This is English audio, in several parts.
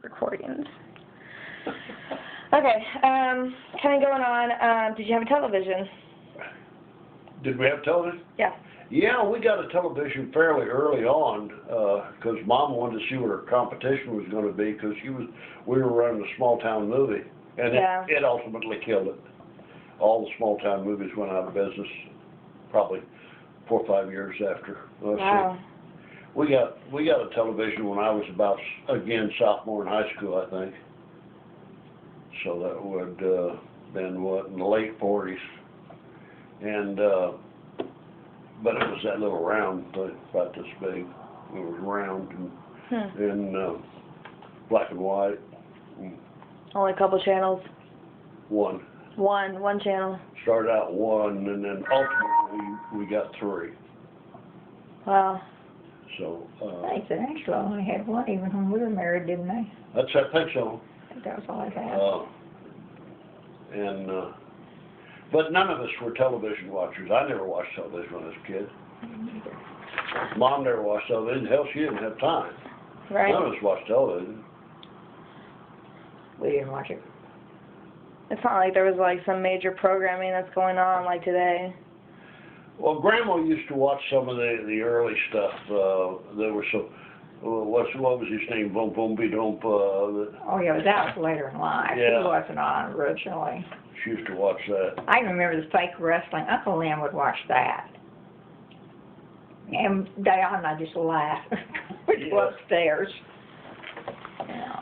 recordings. Okay, kind of going on, did you have a television? Did we have television? Yeah. Yeah, we got a television fairly early on, because Mom wanted to see what her competition was going to be, because we were running a small town movie, and Yeah. it ultimately killed it. All the small town movies went out of business, probably 4 or 5 years after. Wow. So we got a television when I was about, again, sophomore in high school, I think. So that would been what, in the late 40s, and but it was that little round thing, about this big. It was round and black and white. Only a couple channels? One. One channel. Started out one, and then ultimately we got 3. Wow. So. I think they actually only had one even when we were married, didn't they? I think so. I think that was all I had. But none of us were television watchers. I never watched television when I was a kid. Mom never watched television. Hell, she didn't have time. Right. None of us watched television. We didn't watch it. It's not like there was like some major programming that's going on like today. Well, Grandma used to watch some of the early stuff. There was some, what was his name? Boom Boom Be Doom. Oh yeah, but that was later in life. Yeah. He wasn't on originally. She used to watch that. I remember the fake wrestling. Uncle Lem would watch that. And Diane and I just laughed. We'd go upstairs. Yeah.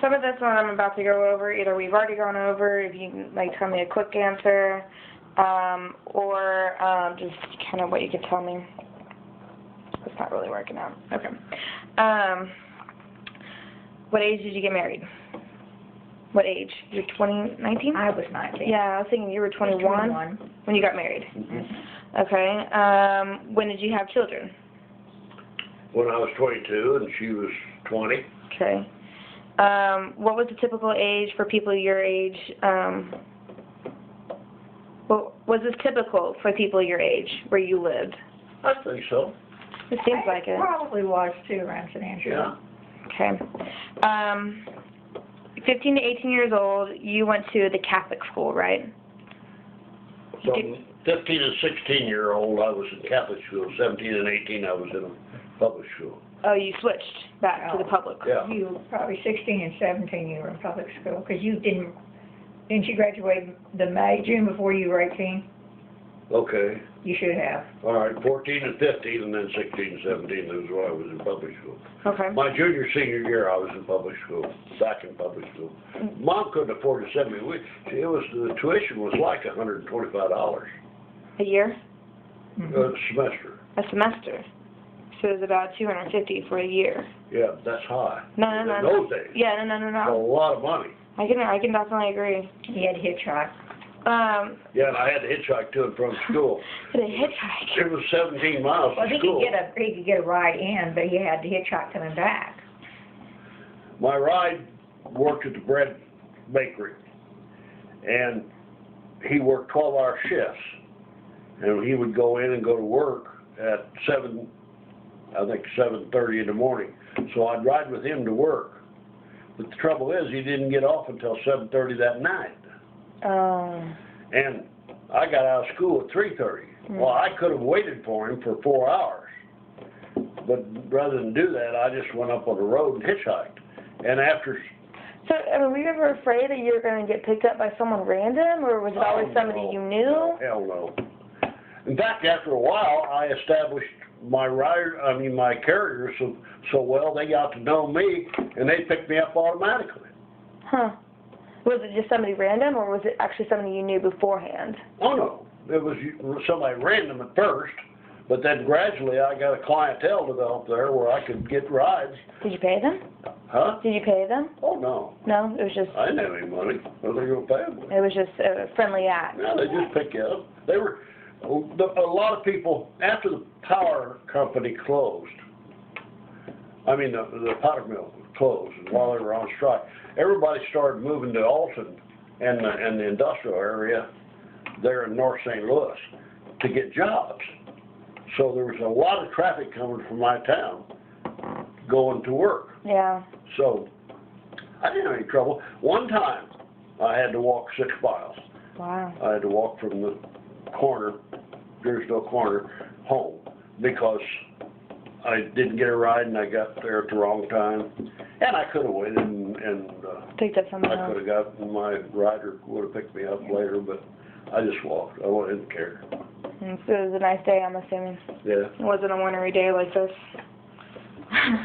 Some of this one I'm about to go over, either we've already gone over, if you can like tell me a quick answer, or just kind of what you could tell me. It's not really working out. Okay. What age did you get married? What age? You're 19? I was 19. Yeah, I was thinking you were 21 when you got married. Mm-hmm. Okay. When did you have children? When I was 22 and she was 20. Okay. What was the typical age for people your age? Well, was this typical for people your age where you lived? I think so. It seems like it. Probably was too around St. Andrew. Yeah. Okay. 15 to 18 years old, you went to the Catholic school, right? So 15 and 16-year-old, I was in Catholic school. 17 and 18, I was in a public school. Oh, you switched back to the public. Yeah. You were probably 16 and 17 you were in public school, because you didn't you graduate June before you were 18? Okay. You should have. All right, 14 and 15, and then 16 and 17, that was when I was in public school. Okay. My junior, senior year, I was in public school, back in public school. Mom couldn't afford to send me. The tuition was like $125. A year? A semester. A semester. So it was about $250 for a year. Yeah, that's high. No. In those days. Yeah, no. A lot of money. I can definitely agree. He had hitchhike. Yeah, and I had to hitchhike to and from school. Had a hitchhike. It was 17 miles Well, to school. he could get a ride in, but he had to hitchhike coming back. My ride worked at the bread bakery, and he worked 12-hour shifts, and he would go in and go to work at 7:30 in the morning. So I'd ride with him to work. But the trouble is, he didn't get off until 7:30 that night. Oh. And I got out of school at 3:30. Well, I could have waited for him for 4 hours. But rather than do that, I just went up on the road and hitchhiked. And after... So, were you ever afraid that you were going to get picked up by someone random, or was it always somebody you knew? No, hell no. In fact, after a while, I established my carrier so well, they got to know me, and they picked me up automatically. Huh. Was it just somebody random, or was it actually somebody you knew beforehand? Oh, no. It was somebody random at first, but then gradually I got a clientele developed there where I could get rides. Did you pay them? Huh? Did you pay them? Oh, no. No, it was just... I didn't have any money. What were they going to pay them? It was just a friendly act. No, they just pick you up. They were... A lot of people, after the power company closed, the powder mill closed while they were on strike, everybody started moving to Alton and the industrial area there in North St. Louis to get jobs. So there was a lot of traffic coming from my town going to work. Yeah. So I didn't have any trouble. One time I had to walk 6 miles. Wow. I had to walk from the corner, Dyersville corner, home because I didn't get a ride and I got there at the wrong time. And I could have waited and Picked up someone I else. could have got, my rider would have picked me up later, but I just walked. I didn't care. And so it was a nice day, I'm assuming. Yeah. It wasn't a wintry day like this.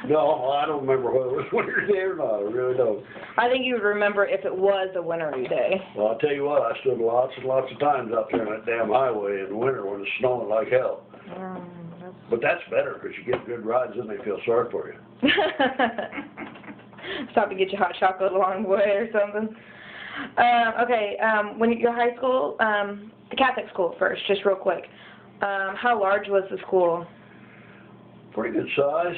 No, I don't remember whether it was winter day or not. I really don't. I think you would remember if it was a wintry day. Well, I'll tell you what, I stood lots and lots of times out there on that damn highway in the winter when it's snowing like hell. But that's better because you get good rides and they feel sorry for you. Stop to get you hot chocolate along the way or something. Okay, when your high school, the Catholic school first, just real quick. How large was the school? Pretty good size.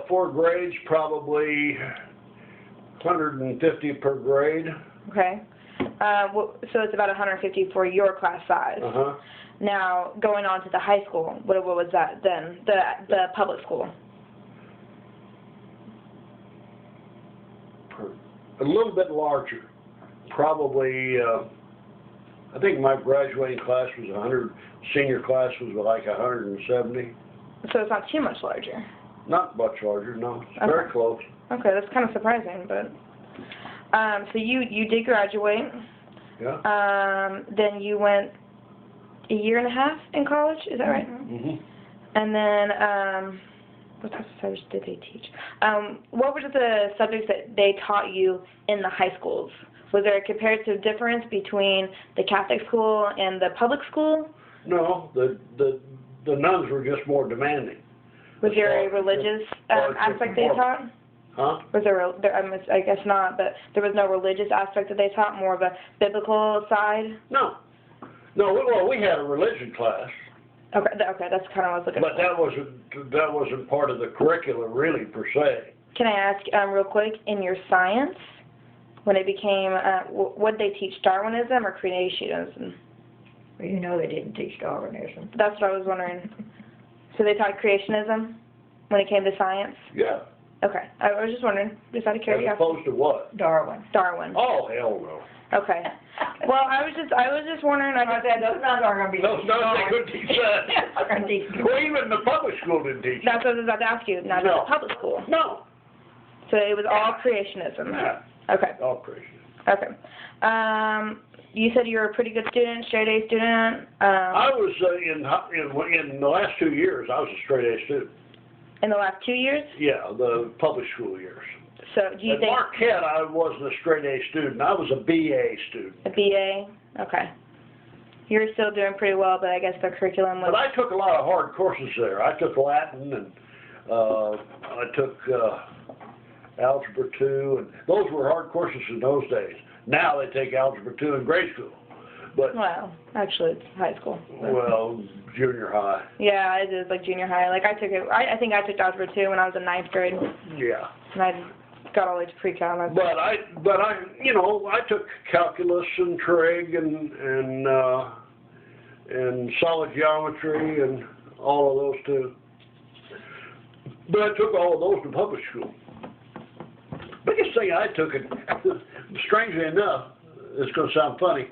4 grades, probably 150 per grade. Okay. So it's about 150 for your class size. Uh-huh. Now, going on to the high school, what was that then? The public school? A little bit larger. Probably, I think my graduating class was 100, senior class was like 170. So it's not too much larger. Not much larger, no. It's Okay. very close. Okay, that's kind of surprising, but so you did graduate. Yeah. Then you went a year and a half in college, is that right? Mm-hmm. And then what types of subjects did they teach? What were the subjects that they taught you in the high schools? Was there a comparative difference between the Catholic school and the public school? No, the nuns were just more demanding. Was there a religious aspect they taught? Huh? Was there, I guess not, but there was no religious aspect that they taught, more of a biblical side? No. No, well, we had a religion class. Okay, that's kind of what I was looking But for. that wasn't part of the curriculum, really, per se. Can I ask, real quick, in your science, when it became, what did they teach, Darwinism or creationism? Well, you know they didn't teach Darwinism. That's what I was wondering. So they taught creationism when it came to science? Yeah. Okay, I was just wondering, just out of As curiosity. opposed to what? Darwin. Darwin. Oh, hell no. Okay. Well, I was just wondering. I said those nuns aren't going to be. Those nuns, they couldn't teach that. They're going to teach. Well, even the public school didn't teach That's what I was about to ask you. Not No. the public school. No. So it was all creationism. Yeah. Okay. All crazy. Okay. You said you were a pretty good student, straight A student. I was, in the last 2 years, I was a straight A student. In the last 2 years. Yeah, the public school years. So do you At think Marquette, I wasn't a straight A student. I was a BA student. a BA? Okay. You're still doing pretty well, but I guess the curriculum was. But I took a lot of hard courses there. I took Latin and I took Algebra 2, and those were hard courses in those days. Now they take Algebra 2 in grade school. But, Well, actually, it's high school. well, junior high. Yeah, it is like junior high. Like I took it. I think I took Algebra 2 when I was in 9th grade, Yeah. and I got all the way to pre-cal. But I, you know, I took calculus and trig and solid geometry and all of those too. But I took all of those in public school. Biggest thing I took, it, strangely enough, it's going to sound funny,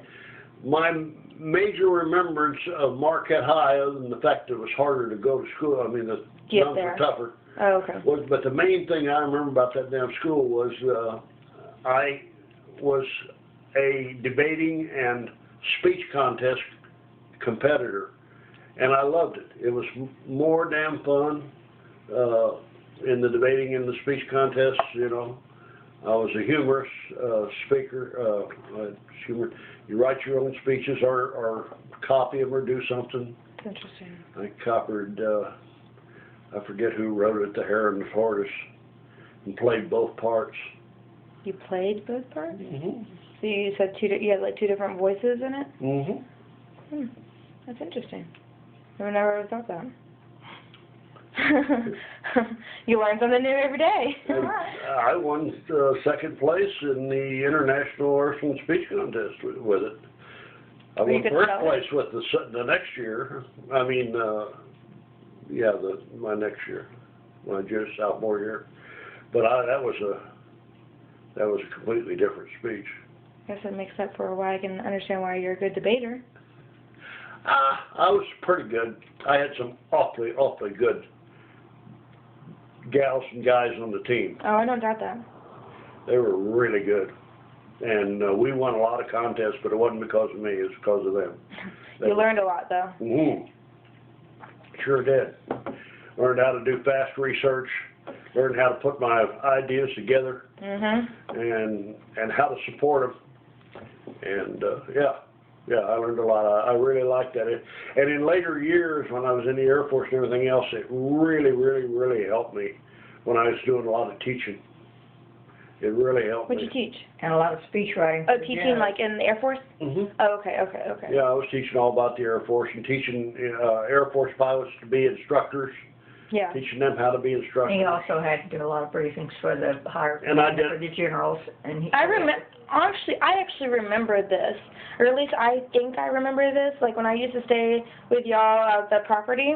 my major remembrance of Marquette High, other than the fact that it was harder to go to school, I mean, the Get nuns there. were tougher, Oh, okay. but the main thing I remember about that damn school was I was a debating and speech contest competitor, and I loved it. It was more damn fun in the debating and the speech contests, you know. I was a humorous speaker. You write your own speeches or copy them or do something. That's interesting. I copied, I forget who wrote it, The Hare and the Tortoise, and played both parts. You played both parts? Mm-hmm. So you said you had like 2 different voices in it? Mm-hmm. That's interesting. I never thought that. You learn something new every day. I won second place in the International Orphan Speech Contest with it. I won first place with the next year. I mean, yeah, my next year. when I did sophomore year. But that was a completely different speech. I guess it makes up for why I can understand why you're a good debater. I was pretty good. I had some awfully good gals and guys on the team. Oh, I don't doubt that. They were really good. And we won a lot of contests, but it wasn't because of me, it was because of them. You learned a lot, though. Sure did. Learned how to do fast research, learned how to put my ideas together, and how to support them. And yeah, I learned a lot. I really liked that. And in later years, when I was in the Air Force and everything else, it really helped me when I was doing a lot of teaching. It really helped me. What'd you teach? And a lot of speech writing. Oh, teaching like in the Air Force? Oh, okay. Yeah, I was teaching all about the Air Force and teaching Air Force pilots to be instructors. Yeah. Teaching them how to be instructors. And he also had to do a lot of briefings for the higher And I did. for the generals. And I actually remember this, or at least I think I remember this. Like when I used to stay with y'all at the property,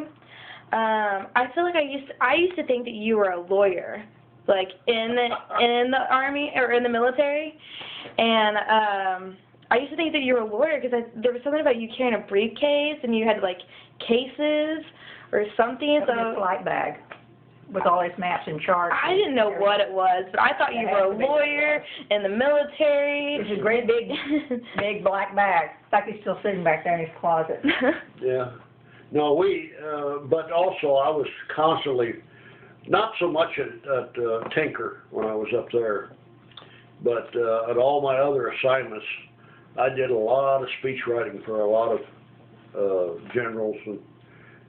I feel like I used to think that you were a lawyer, like in the army or in the military, and I used to think that you were a lawyer because there was something about you carrying a briefcase and you had like cases or something. So a flight bag with all his maps and charts. I didn't know what it was, but I thought you were a lawyer in the military. It's a great big black bag. In fact, he's still sitting back there in his closet. Yeah. No, but also I was constantly, not so much at Tinker when I was up there, but at all my other assignments, I did a lot of speech writing for a lot of generals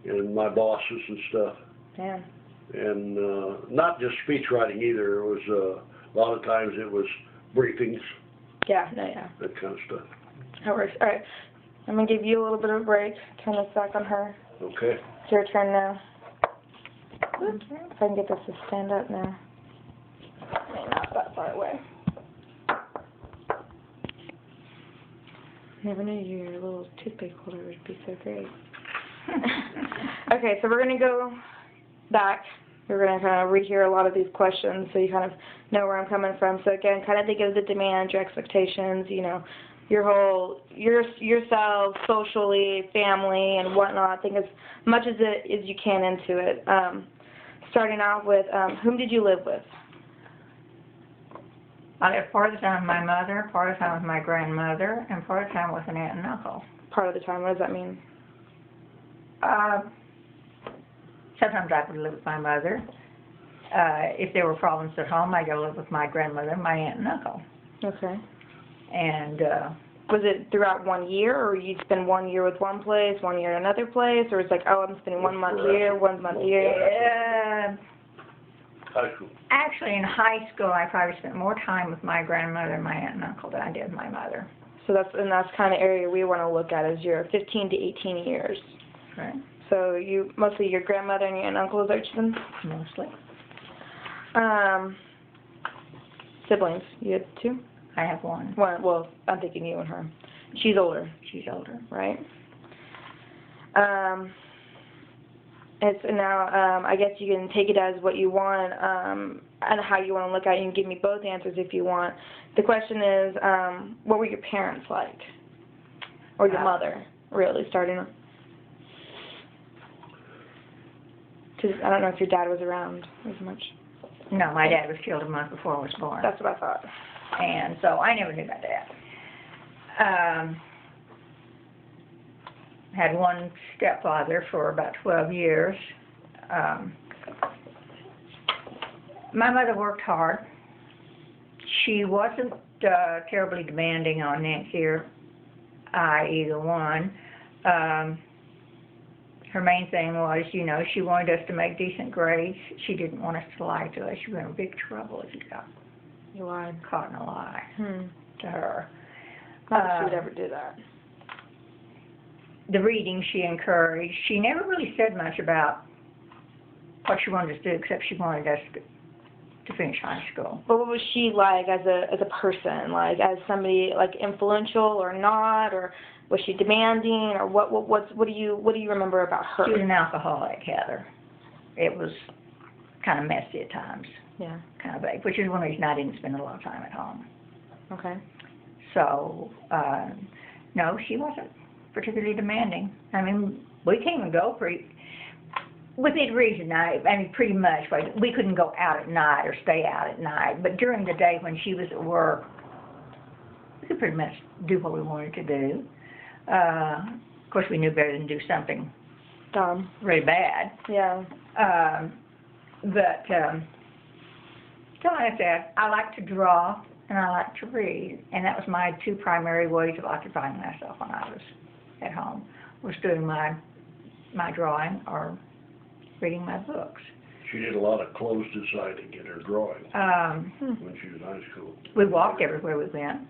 and my bosses and stuff. Yeah. And not just speech writing either. It was a lot of times it was briefings. Yeah. That kind of stuff. That works. All right. I'm gonna give you a little bit of a break. Turn this back on her. Okay. It's your turn now. If I can get this to stand up now. Not that far away. Never knew your little toothpick holder would be so great. Okay, so we're going to go back. We're going to kind of rehear a lot of these questions so you kind of know where I'm coming from. So again, kind of think of the demands, your expectations, you know, yourself, socially, family, and whatnot. Think as much as you can into it. Starting off with, whom did you live with? I lived part of the time with my mother, part of the time with my grandmother, and part of the time with an aunt and uncle. Part of the time, what does that mean? Sometimes I would live with my mother. If there were problems at home, I'd go live with my grandmother and my aunt and uncle. Okay. And was it throughout 1 year, or you'd spend 1 year with one place, 1 year in another place, or it's like, oh, I'm spending 1 month here, 1 month here? High school. Actually, in high school, I probably spent more time with my grandmother and my aunt and uncle than I did with my mother. So that's kind of area we want to look at is your 15 to 18 years. Right. So mostly your grandmother and your aunt and uncle, is that what you said? Mostly. Siblings, you had two? I have one. One. Well, I'm thinking you and her. She's older. She's older. Right. It's now, I guess you can take it as what you want and how you want to look at it. You can give me both answers if you want. The question is, what were your parents like? Or your mother, really, starting off? Because I don't know if your dad was around as much. No, my dad was killed a month before I was born. That's what I thought. And so I never knew my dad. Had one stepfather for about 12 years. My mother worked hard. She wasn't terribly demanding on Nancy or I, either one. Her main thing was, you know, she wanted us to make decent grades. She didn't want us to lie to us. You were in big trouble if you got caught in a lie to her. Not that she would ever do that. The reading she encouraged. She never really said much about what she wanted us to do, except she wanted us to finish high school. But what was she like as a person? Like as somebody like influential or not, or was she demanding, or what do you remember about her? She was an alcoholic, Heather. It was kind of messy at times, Yeah. kind of vague, which is one reason I didn't spend a lot of time at home. Okay. So, no, she wasn't particularly demanding. I mean, we came and go within reason. I mean, pretty much. Like, we couldn't go out at night or stay out at night, but during the day when she was at work, we could pretty much do what we wanted to do. Of course, we knew better than do something Dumb. really bad. Yeah. But so like I said, I like to draw and I like to read, and that was my two primary ways of occupying myself when I was at home, was doing my drawing or reading my books. She did a lot of clothes inside to get her drawing when she was in high school. We walked everywhere we went.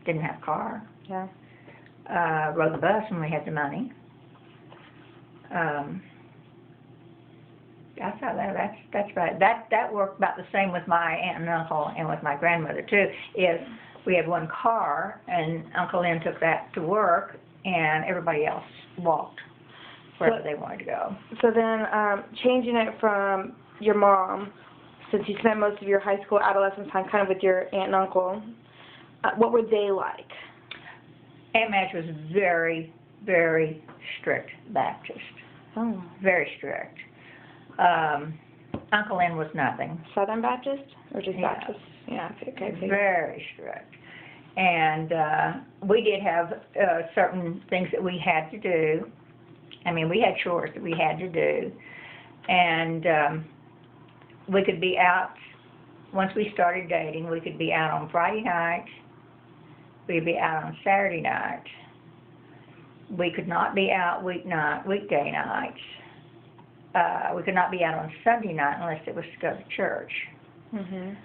Didn't have a car. Yeah. Rode the bus when we had the money. I thought that's right. That worked about the same with my aunt and uncle and with my grandmother too. Is we had one car and Uncle Lynn took that to work and everybody else walked wherever they wanted to go. So then, changing it from your mom, since you spent most of your high school adolescence time kind of with your aunt and uncle, what were they like? Aunt Madge was very, very strict Baptist. Oh. Very strict. Uncle Lynn was nothing. Southern Baptist or just Yeah. Baptist? Yeah. Okay. Very strict. And we did have certain things that we had to do. I mean, we had chores that we had to do. And we could be out, once we started dating, we could be out on Friday night. We'd be out on Saturday night. We could not be out weekday nights. We could not be out on Sunday night unless it was to go to church. Mhm.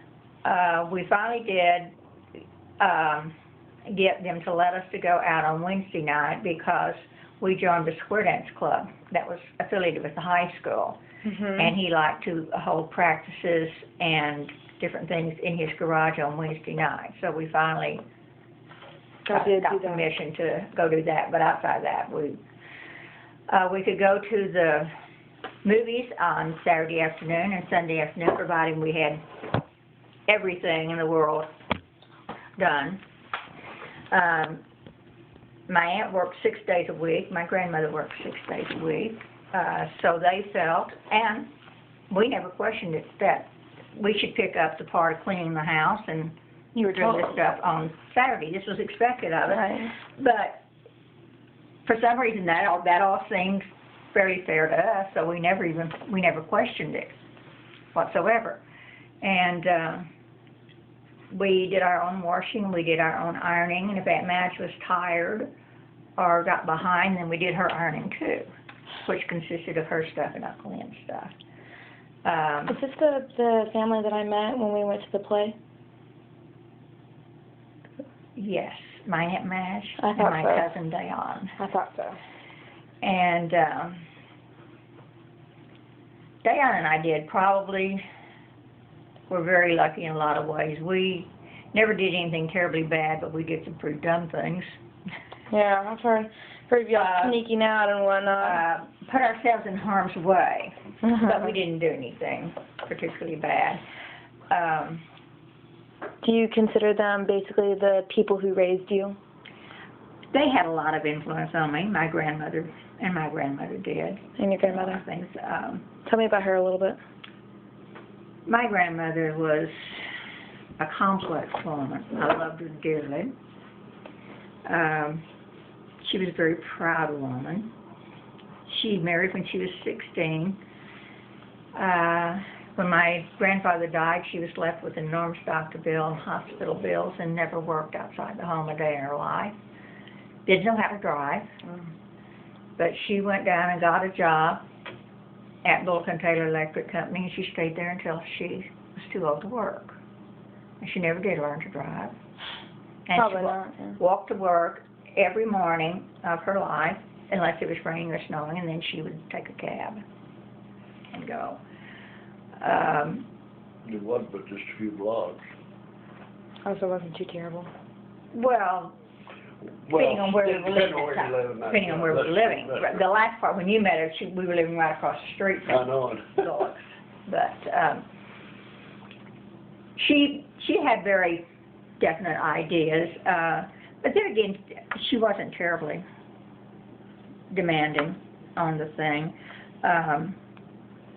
We finally did get them to let us to go out on Wednesday night because we joined the square dance club that was affiliated with the high school. Mhm. And he liked to hold practices and different things in his garage on Wednesday night. So we finally got permission to go do that. But outside that, we could go to the movies on Saturday afternoon and Sunday afternoon, providing we had everything in the world done. My aunt worked 6 days a week. My grandmother worked 6 days a week. So they felt, and we never questioned it, that we should pick up the part of cleaning the house and You were doing told. this stuff on Saturday. This was expected of us. Right. But for some reason, that all seemed fairly fair to us, so we never questioned it whatsoever. And we did our own washing, we did our own ironing, and if Aunt Madge was tired or got behind, then we did her ironing too, which consisted of her stuff and Uncle Lynn's stuff. Is this the family that I met when we went to the play? Yes, my Aunt Madge I and thought my so. cousin Dayon. I thought so. And Dayon and I were very lucky in a lot of ways. We never did anything terribly bad, but we did some pretty dumb things. Yeah, I've heard of y'all sneaking out and whatnot. Put ourselves in harm's way, but we didn't do anything particularly bad. Do you consider them basically the people who raised you? They had a lot of influence on me. My grandmother did. And your grandmother? A lot of things. Tell me about her a little bit. My grandmother was a complex woman. I loved her dearly. She was a very proud woman. She married when she was 16. When my grandfather died, she was left with an enormous doctor bill and hospital bills and never worked outside the home a day in her life. Didn't know how to drive, but she went down and got a job at Bullock & Taylor Electric Company, and she stayed there until she was too old to work. And she never did learn to drive. And Probably she not. Yeah. walked to work every morning of her life, unless it was raining or snowing, and then she would take a cab and go. It was but just a few blocks. Also, it wasn't too terrible. Well, depending on where we were living at the time. Depending on where we were living. The last part, when you met her, we were living right across the street I from know it. Bullock. But she had very definite ideas. But then again, she wasn't terribly demanding on the thing.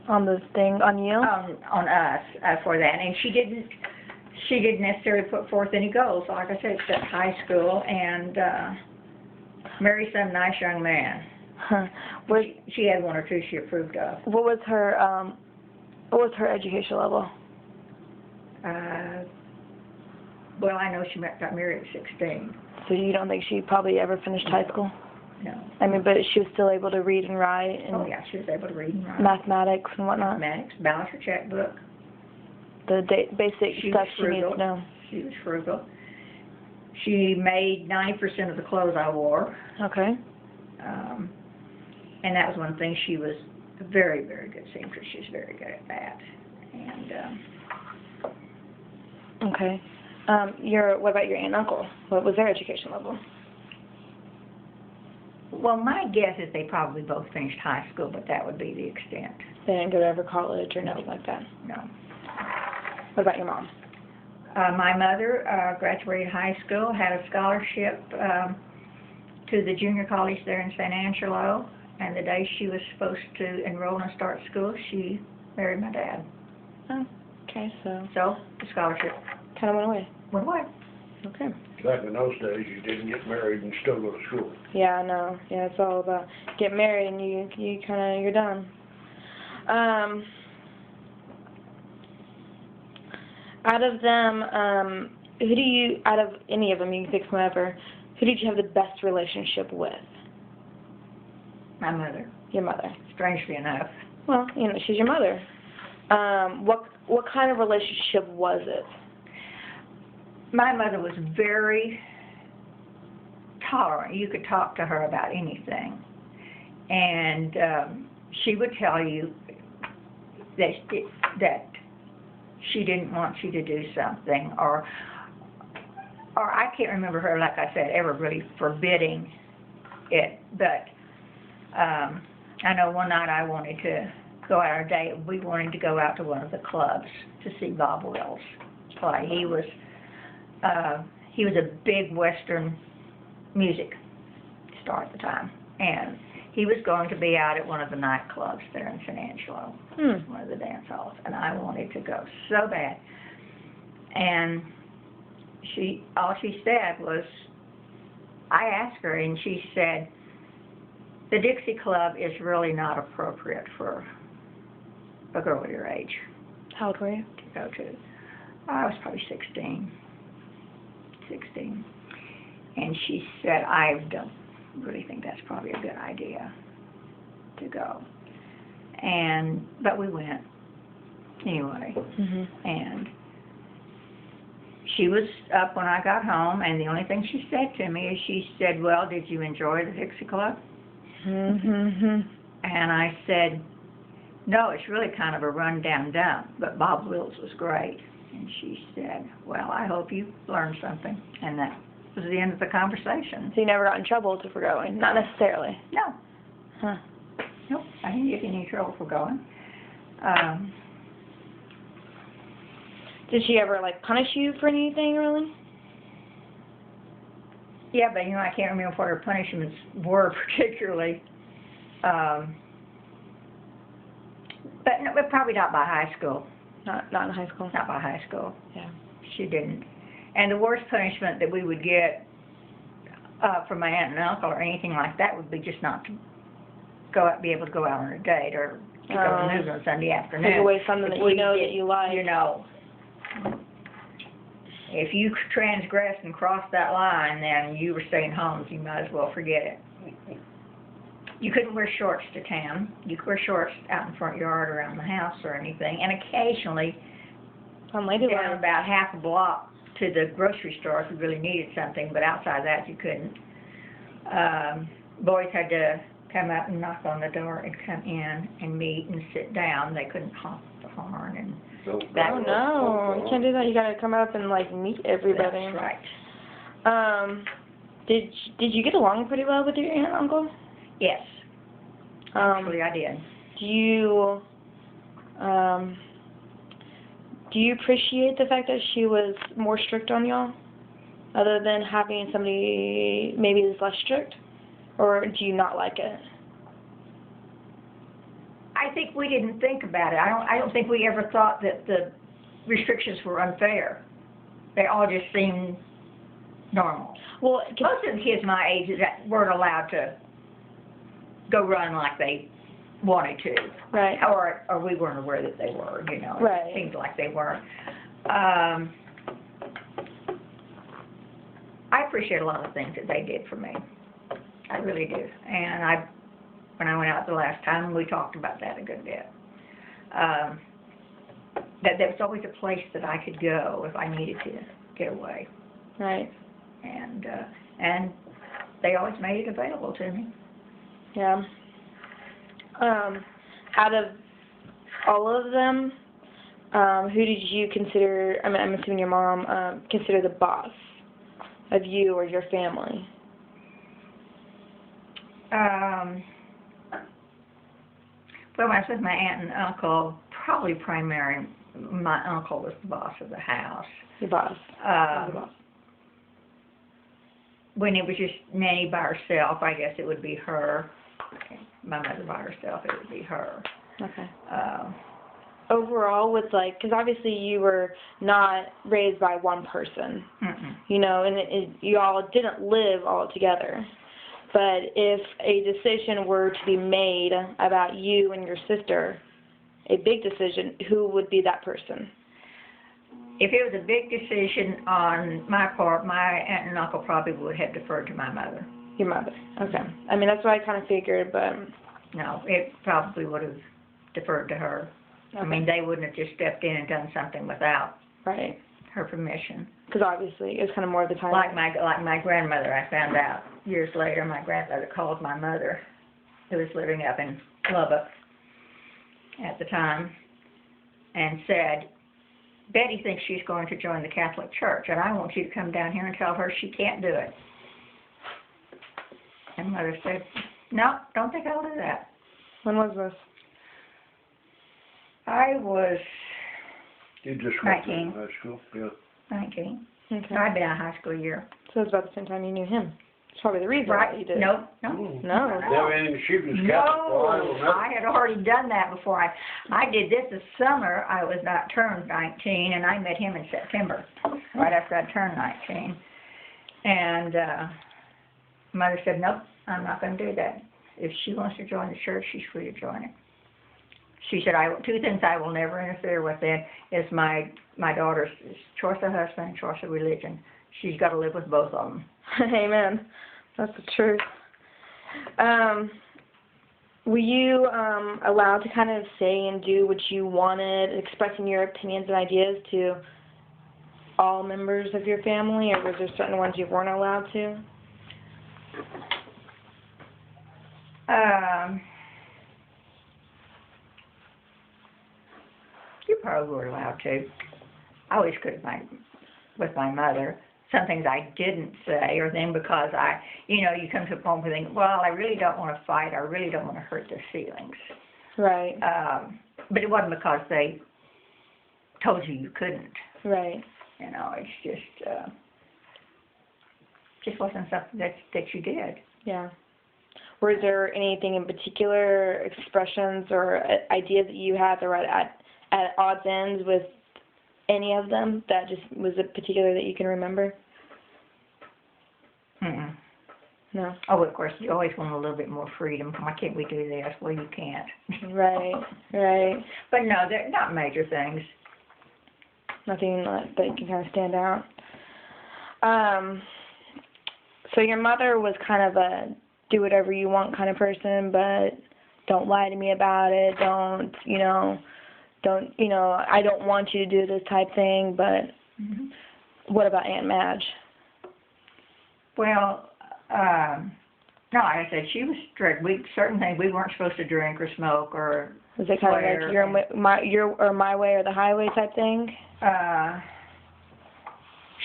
On the thing, on you? On us for that, and she didn't necessarily put forth any goals. Like I said, except high school and marry some nice young man. Huh. She had one or two she approved of. What was her education level? Well, I know she got married at 16. So you don't think she probably ever finished high school? No. I mean, but she was still able to read and write and Oh yeah, she was able to read and write. mathematics and whatnot. Mathematics, balance her checkbook. The basic stuff she needs to know. She was frugal. She made 90% of the clothes I wore. Okay. And that was one thing. She was a very, very good seamstress. She was very good at that. And okay. What about your aunt and uncle? What was their education level? well, my guess is they probably both finished high school, but that would be the extent. They didn't go to ever college or nothing like that? No. What about your mom? My mother graduated high school, had a scholarship to the junior college there in San Angelo, and the day she was supposed to enroll and start school, she married my dad. Oh, okay, so So the scholarship kind of went away. went away. Okay. Back in those days, you didn't get married and still go to school. Yeah, I know. Yeah, it's all about get married and you're done. Out of them, out of any of them, you can pick whoever, who did you have the best relationship with? My mother, Your mother. strangely enough. Well, she's your mother. What kind of relationship was it? My mother was very tolerant. You could talk to her about anything. And she would tell you that she didn't want you to do something, or I can't remember her, like I said, ever really forbidding it. But I know one night I wanted to go out on a date. We wanted to go out to one of the clubs to see Bob Wills play. He was a big Western music star at the time, and he was going to be out at one of the nightclubs there in San Angelo, one of the dance halls, and I wanted to go so bad. And all she said was, I asked her, and she said, the Dixie Club is really not appropriate for a girl your age. How old were you? To go to. I was probably 16. And she said, I don't really think that's probably a good idea to go. But we went anyway. Mm-hmm. And she was up when I got home, and the only thing she said to me is she said, well, did you enjoy the Dixie Club? Mm-hmm. And I said, no, it's really kind of a run-down dump, but Bob Wills was great. And she said, well, I hope you learned something. And that was the end of the conversation. So you never got in trouble for going? Not necessarily? No. Huh. Nope, I didn't get in any trouble for going. Did she ever, punish you for anything, really? Yeah, but, I can't remember what her punishments were particularly. But probably not by high school. Not in high school? Not by high school. Yeah. She didn't. And the worst punishment that we would get from my aunt and uncle or anything like that would be just not to be able to go out on a date or to go to the news on Sunday afternoon. Take away something that you know that you like. If you transgressed and crossed that line, then you were staying home, so you might as well forget it. You couldn't wear shorts to town. You could wear shorts out in the front yard around the house or anything. And occasionally, down about half a block to the grocery store if you really needed something, but outside that you couldn't. Boys had to come up and knock on the door and come in and meet and sit down. They couldn't honk the horn and that. Oh no, you can't do that. You gotta come up and meet everybody. That's right. Did you get along pretty well with your aunt and uncle? Yes. Actually, I did. Do you Do you appreciate the fact that she was more strict on y'all, other than having somebody maybe that's less strict, or do you not like it? I think we didn't think about it. I don't think we ever thought that the restrictions were unfair. They all just seemed normal. Well, Most of the kids my age that weren't allowed to go run like they wanted to. right. Or we weren't aware that they were, you know. Right. It seemed like they were. I appreciate a lot of things that they did for me. I really do. And when I went out the last time, we talked about that a good bit. That there was always a place that I could go if I needed to get away. Right. And they always made it available to me. Yeah. Out of all of them, who did you consider, I'm assuming your mom, consider the boss of you or your family? Well, when I was with my aunt and uncle, probably primarily my uncle was the boss of the house. Your boss. The boss. When it was just Nanny by herself, I guess it would be her. My mother by herself, it would be her. Okay. Overall, with because obviously you were not raised by one person, you know, and you all didn't live all together. But if a decision were to be made about you and your sister, a big decision, who would be that person? If it was a big decision on my part, my aunt and uncle probably would have deferred to my mother. Your mother. Okay. I mean, that's what I kind of figured, but... No, it probably would have deferred to her. Okay. I mean, they wouldn't have just stepped in and done something without right. her permission. Because obviously, it's kind of more of the time. Like my grandmother, I found out years later, my grandmother called my mother, who was living up in Lubbock at the time, and said, Betty thinks she's going to join the Catholic Church, and I want you to come down here and tell her she can't do it. And Mother said, no, don't think I'll do that. When was this? I was You just 19. High school, yeah. 19. Okay. I'd been out of high school a year. So it was about the same time you knew him. It's probably the reason why you did. No. No, No. and she was Catholic. Well, I don't know. I had already done that before. I did this summer. I was not turned 19, and I met him in September, right after I turned 19. And Mother said, nope, I'm not going to do that. If she wants to join the church, she's free to join it. She said, two things I will never interfere with then is my daughter's choice of husband and choice of religion. She's got to live with both of them. Amen. That's the truth. Were you allowed to kind of say and do what you wanted, expressing your opinions and ideas to all members of your family, or was there certain ones you weren't allowed to? You probably were allowed to. I always could with my mother. Some things I didn't say, or then because you come to a point where you think, well, I really don't want to fight. I really don't want to hurt their feelings. Right. But it wasn't because they told you couldn't. Right. It's just wasn't something that you did. Yeah. Was there anything in particular, expressions or ideas that you had that were at odds ends with any of them that just was a particular that you can remember? Mm-mm. No. Oh, of course, you always want a little bit more freedom. Why can't we do this? Well, you can't. Right, right. But no, they're not major things. Nothing that can kind of stand out. So your mother was kind of a do whatever you want kind of person, but don't lie to me about it. Don't, I don't want you to do this type thing, but what about Aunt Madge? Well, no, like I said, she was strict. Certain things we weren't supposed to drink or smoke or Was it kind of like my way or the highway type thing?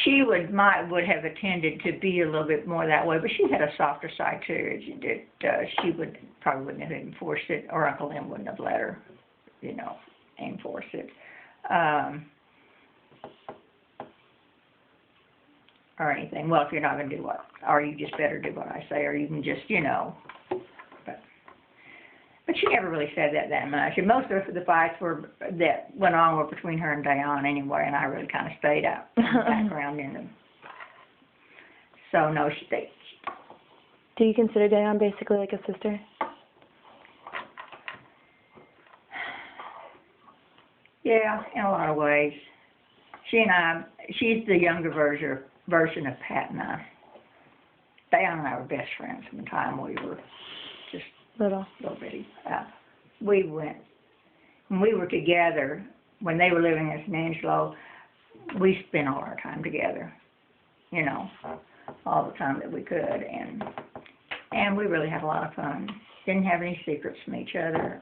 She would have attended to be a little bit more that way, but she had a softer side too. She probably wouldn't have enforced it, or Uncle Lem wouldn't have let her, enforce it. Or anything. Well, if you're not going to do what, or you just better do what I say, or you can just, you know. But she never really said that much. And most of the fights that went on were between her and Dion anyway, and I really kind of stayed out in the background in them. So, no, Do you consider Dion basically like a sister? Yeah, in a lot of ways. She's the younger version of Pat and I. Dion and I were best friends from the time we were just little bitty. When we were together, when they were living in San Angelo, we spent all our time together, you know, all the time that we could, and we really had a lot of fun. Didn't have any secrets from each other,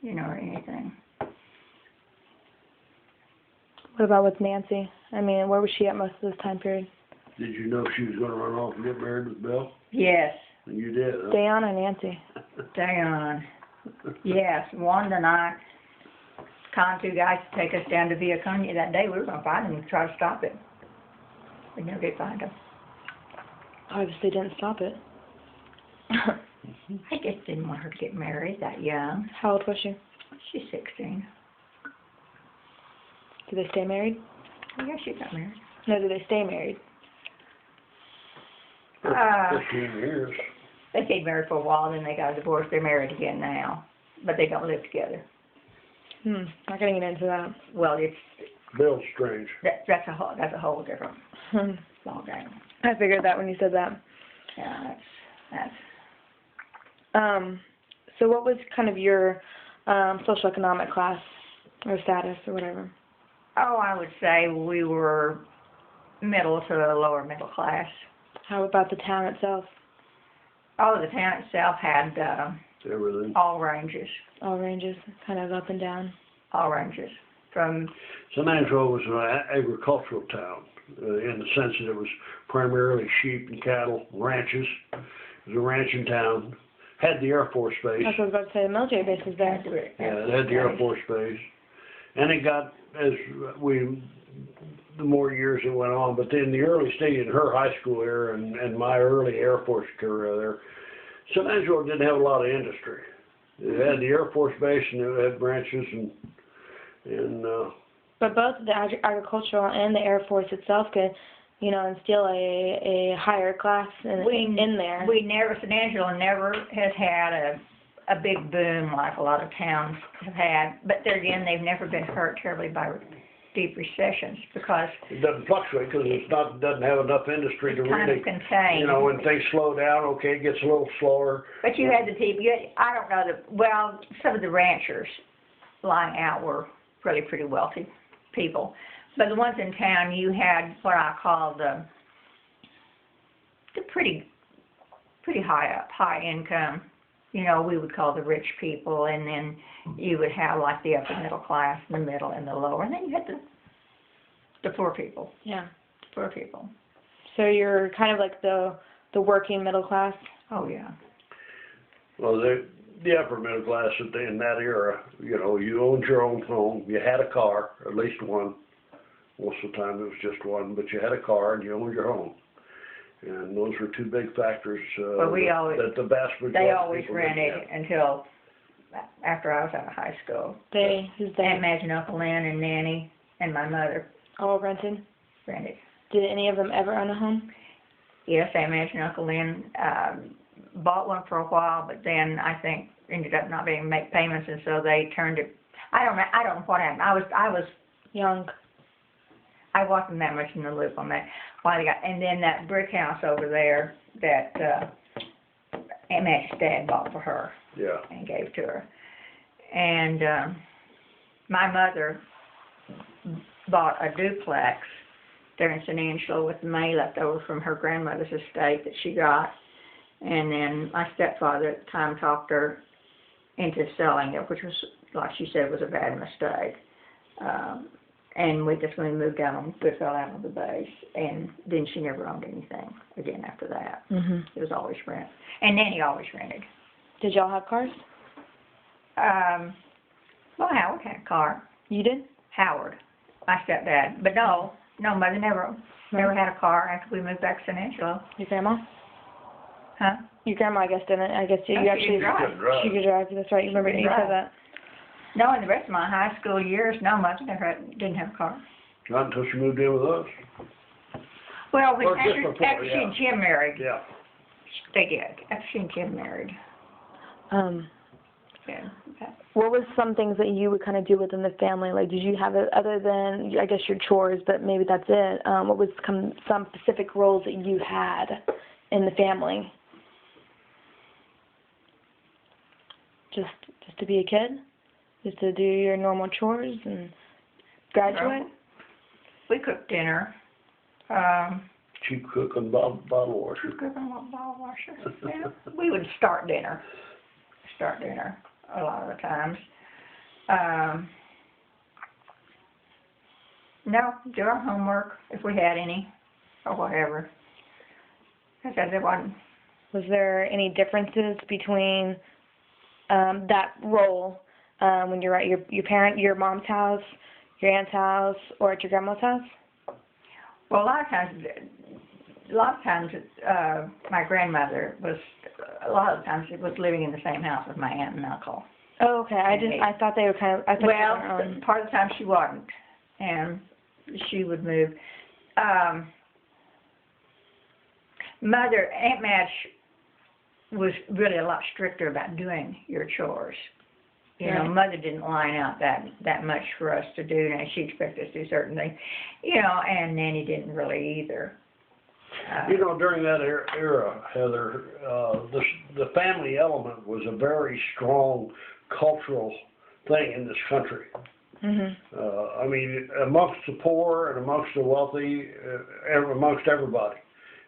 you know, or anything. What about with Nancy? I mean, where was she at most of this time period? Did you know she was going to run off and get married with Bill? Yes. And you did, huh? Dion or Nancy? Dion. Yes, Wanda and I conned 2 guys to take us down to Villaconia that day. We were going to find them and try to stop it. We never did find them. Obviously didn't stop it. I just didn't want her to get married that young. How old was she? She's 16. Did they stay married? Yeah, she got married. No, did they stay married? 15 years. They stayed married for a while, then they got a divorce. They're married again now, but they don't live together. Not gonna get into that. Well, it's Bill's strange. that's a whole different ball game. I figured that when you said that. Yeah, that's. So what was kind of your social economic class or status or whatever? Oh, I would say we were middle to lower middle class. How about the town itself? Oh, the town itself had Everything. all ranges. All ranges, kind of up and down. All ranges. From San Angelo was an agricultural town in the sense that it was primarily sheep and cattle, ranches. It was a ranching town. Had the Air Force Base. That's what I was about to say. The military base was there. Yeah, it had the Air Force Base. And it got, the more years it went on, but in the early stage, in her high school era and my early Air Force career there, San Angelo didn't have a lot of industry. It had the Air Force Base and it had branches and But both the agricultural and the Air Force itself could, you know, instill a higher class in there. San Angelo never has had a big boom like a lot of towns have had, but there again, they've never been hurt terribly by deep recessions because it doesn't fluctuate because doesn't have enough industry to kind really of contain. You know, when things slow down, okay, it gets a little slower. But you had the people. I don't know some of the ranchers lying out were really pretty wealthy people, but the ones in town, you had what I call the pretty high income. You know, we would call the rich people, and then you would have like the upper middle class, the middle, and the lower, and then you had the poor people. Yeah. Poor people. So you're kind of like the working middle class? Oh, yeah. Well, the upper middle class in that era, you know, you owned your own home, you had a car, at least one. Most of the time it was just one, but you had a car and you owned your home. And those were 2 big factors that the vast majority they always people rented until after I was out of high school. Who's they? Aunt Madge and Uncle Lynn and Nanny and my mother All rented? rented. Did any of them ever own a home? Yes, Aunt Madge and Uncle Lynn bought one for a while, but then I think ended up not being able to make payments, and so they turned it. I don't know what happened. I was Young. I wasn't that much in the loop on that. Why they got, and then that brick house over there that Aunt Madge's dad bought for her. Yeah. And gave to her. And my mother bought a duplex there in San Angelo with the money left over from her grandmother's estate that she got. And then my stepfather at the time talked her into selling it, which was, like she said, was a bad mistake. And we just moved out on Goodfellow out of the base, and then she never owned anything again after that. It was always rent. And Nanny always rented. Did y'all have cars? Well, Howard had a car. You did? Howard, my stepdad. But no, Mother never had a car after we moved back to San Angelo. Your grandma? Huh? Your grandma, I guess, didn't. I guess you No, she actually. could drive. She could drive. That's right. You remember could you said drive. that. No, in the rest of my high school years, no, Mother didn't have a car. Not until she moved in with us. Well, Or just before, after she and Jim married, Yeah. they did. After she and Jim married. Yeah. What was some things that you would kind of do within the family? Like, did you have it other than, I guess, your chores, but maybe that's it? What was some specific roles that you had in the family? Just to be a kid? Just to do your normal chores and graduate? Well, we cooked dinner. Cheap cook and bottle washer. Cooking bottle washer. Yeah. We would start dinner a lot of the times. No, do our homework if we had any, or whatever. Because there wasn't. Was there any differences between that role when you're at your mom's house, your aunt's house, or at your grandma's house? Well, a lot of times, my grandmother was. A lot of times, it was living in the same house with my aunt and uncle. Oh, okay. I thought they were kind of. I thought Well, they were, part of the time she wasn't, and she would move. Aunt Madge was really a lot stricter about doing your chores. You know, Mother didn't line out that much for us to do, and she expected us to do certain things. You know, and Nanny didn't really either. You know, during that era, Heather, the family element was a very strong cultural thing in this country. Mm-hmm. I mean, amongst the poor and amongst the wealthy, amongst everybody,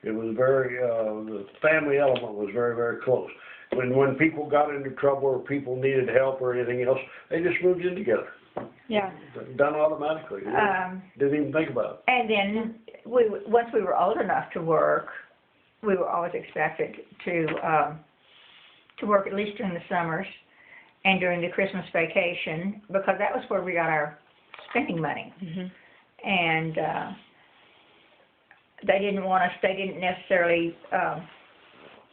it was very, the family element was very, very close. When people got into trouble or people needed help or anything else, they just moved in together. Yeah. Done automatically. Didn't even think about it. And then once we were old enough to work, we were always expected to work at least during the summers and during the Christmas vacation, because that was where we got our spending money. Mm-hmm. And they didn't necessarily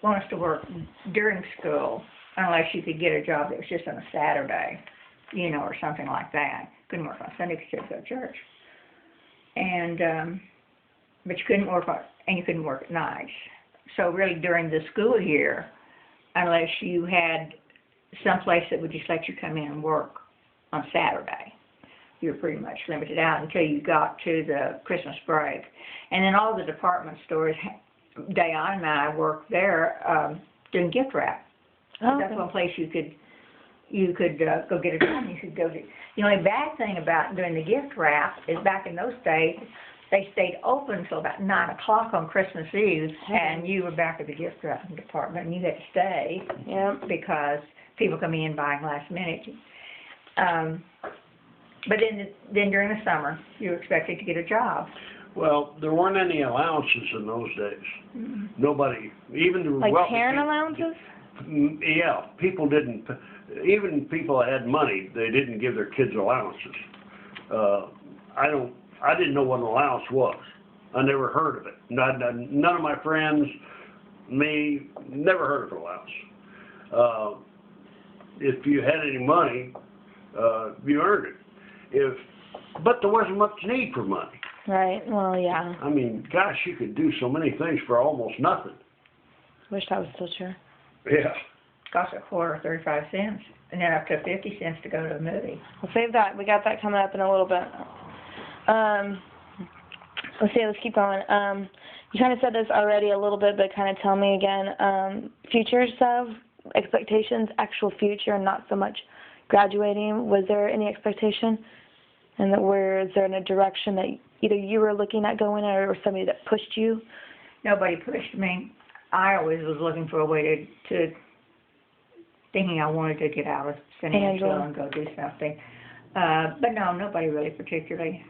want us to work during school unless you could get a job that was just on a Saturday, you know, or something like that. Couldn't work on Sunday because you had to go to church. And but you couldn't work at nights. So really during the school year, unless you had some place that would just let you come in and work on Saturday, you were pretty much limited out until you got to the Christmas break. And then all the department stores, Dion and I worked there doing gift wrap. Oh, That's one place you could go get a job. You could go to. The only bad thing about doing the gift wrap is back in those days, they stayed open until about 9 o'clock on Christmas Eve, and you were back at the gift wrapping department, and you had to stay. Yeah. Because people come in buying last minute. But then during the summer, you were expected to get a job. Well, there weren't any allowances in those days. Mm-hmm. Nobody, even the Like wealthy parent people, allowances? Yeah, people didn't. Even people that had money, they didn't give their kids allowances. I didn't know what an allowance was. I never heard of it. None of my friends, me, never heard of an allowance. If you had any money, you earned it. But there wasn't much need for money. Right. Well, yeah. I mean, gosh, you could do so many things for almost nothing. Wish that was still true. Yeah. Cost a quarter or 35 cents, and then up to 50 cents to go to a movie. We'll save that. We got that coming up in a little bit. Let's keep going. You kind of said this already a little bit, but kind of tell me again. Future stuff, expectations, actual future, and not so much graduating. Was there any expectation? And was there in a direction that either you were looking at going in or somebody that pushed you? Nobody pushed me. I always was looking for a way to thinking I wanted to get out of San Angelo and go do something. But no, nobody really particularly.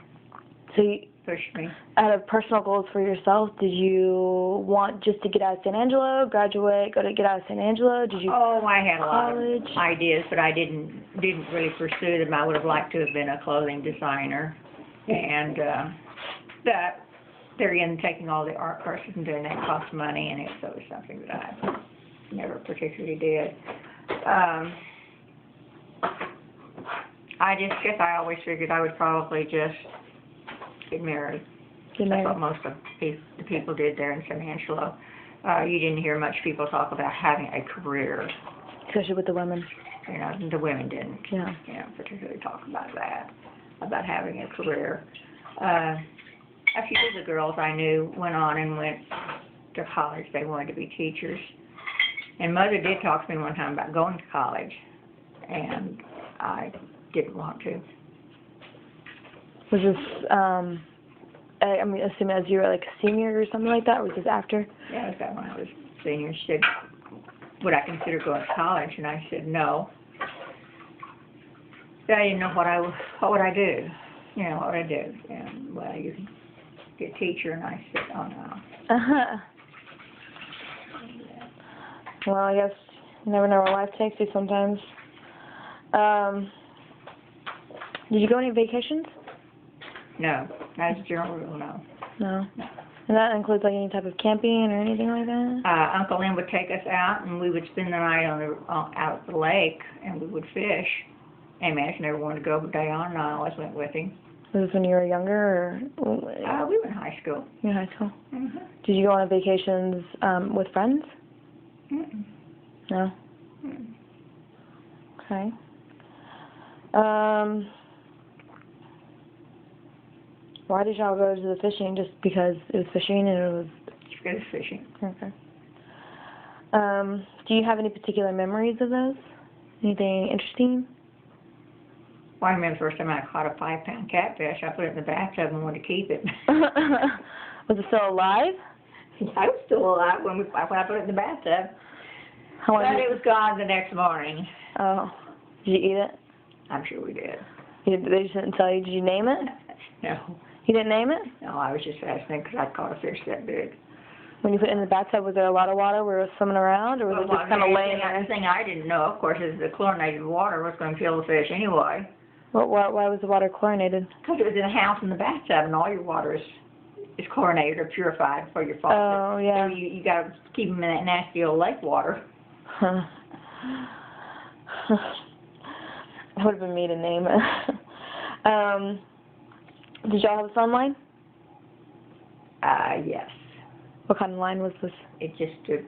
So pushed me. Out of personal goals for yourself, did you want just to get out of San Angelo, graduate, get out of San Angelo? Did you? Oh, I had a lot of college? ideas, but I didn't really pursue them. I would have liked to have been a clothing designer, and that there again, taking all the art courses and doing that costs money, and so it was something that I never particularly did. I guess I always figured I would probably just get married. That's what most of the people did there in San Angelo. You didn't hear much people talk about having a career. Especially with the women. You know, the women didn't. Yeah. You know, particularly talk about that, about having a career. A few of the girls I knew went on and went to college. They wanted to be teachers. And Mother did talk to me one time about going to college, and I didn't want to. Was this, I mean, assuming as you were like a senior or something like that, or was this after? Yeah, it was that when I was a senior. She said, would I consider going to college? And I said, no. I didn't know what would I do? You know, what would I do? And, well, you can be a teacher. And I said, oh, no. Uh-huh. Well, I guess you never know where life takes you sometimes. Did you go on any vacations? No, not as a general rule, no. No. No. And that includes like any type of camping or anything like that? Uncle Lynn would take us out, and we would spend the night out at the lake, and we would fish. And Mash never wanted to go, but Dion and I always went with him. Was this when you were younger, or? We were in high school. You were in high school. Mm-hmm. Did you go on vacations with friends? Mm-mm. No. Mm-mm. Okay. Why did y'all go to the fishing? Just because it was fishing and it was... Just go fishing. Okay. Do you have any particular memories of those? Anything interesting? Well, I remember the first time I caught a 5-pound catfish. I put it in the bathtub and wanted to keep it. Was it still alive? I was still alive when I put it in the bathtub. How long But it was gone the next morning. Oh. Did you eat it? I'm sure we did. They just didn't tell you. Did you name it? No. You didn't name it? No, I was just fascinated because I caught a fish that big. When you put it in the bathtub, was there a lot of water where it was swimming around, or was it just kind of laying there? The thing I didn't know, of course, is the chlorinated water was going to kill the fish anyway. Well, why was the water chlorinated? Because it was in a house in the bathtub, and all your water is chlorinated or purified for your faucet. Oh, yeah. So you got to keep them in that nasty old lake water. Huh. That would have been me to name it. Did y'all have a phone line? Yes. What kind of line was this? It just a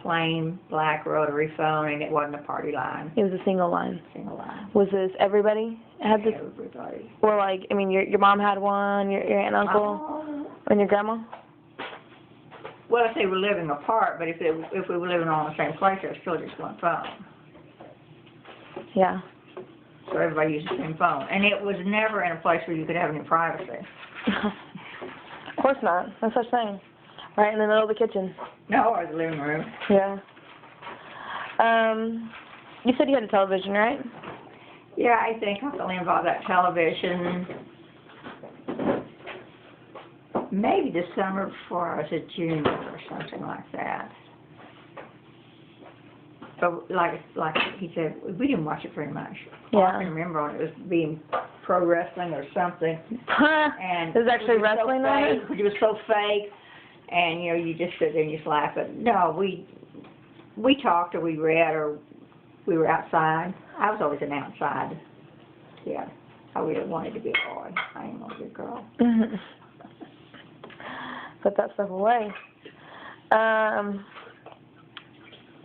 plain black rotary phone, and it wasn't a party line. It was a single line. Single line. Was this everybody had this? Everybody. Or like, I mean, your mom had one, your aunt and uncle, and your grandma? Well, if they were living apart, but if we were living all in the same place, there was still just one phone. Yeah. So everybody used the same phone. And it was never in a place where you could have any privacy. Of course not. No such thing. Right in the middle of the kitchen. No, or the living room. Yeah. You said you had a television, right? Yeah, I think Uncle Lynn bought that television maybe the summer before I was a junior or something like that. But like he said, we didn't watch it very much. Yeah. All I can remember on it was being pro wrestling or something. And it was actually wrestling on it? It was so fake. And, you know, you just sit there and just laugh. But no, we talked or we read or we were outside. I was always an outside. Yeah. I really wanted to be a boy. I didn't want to be a girl. Put that stuff away.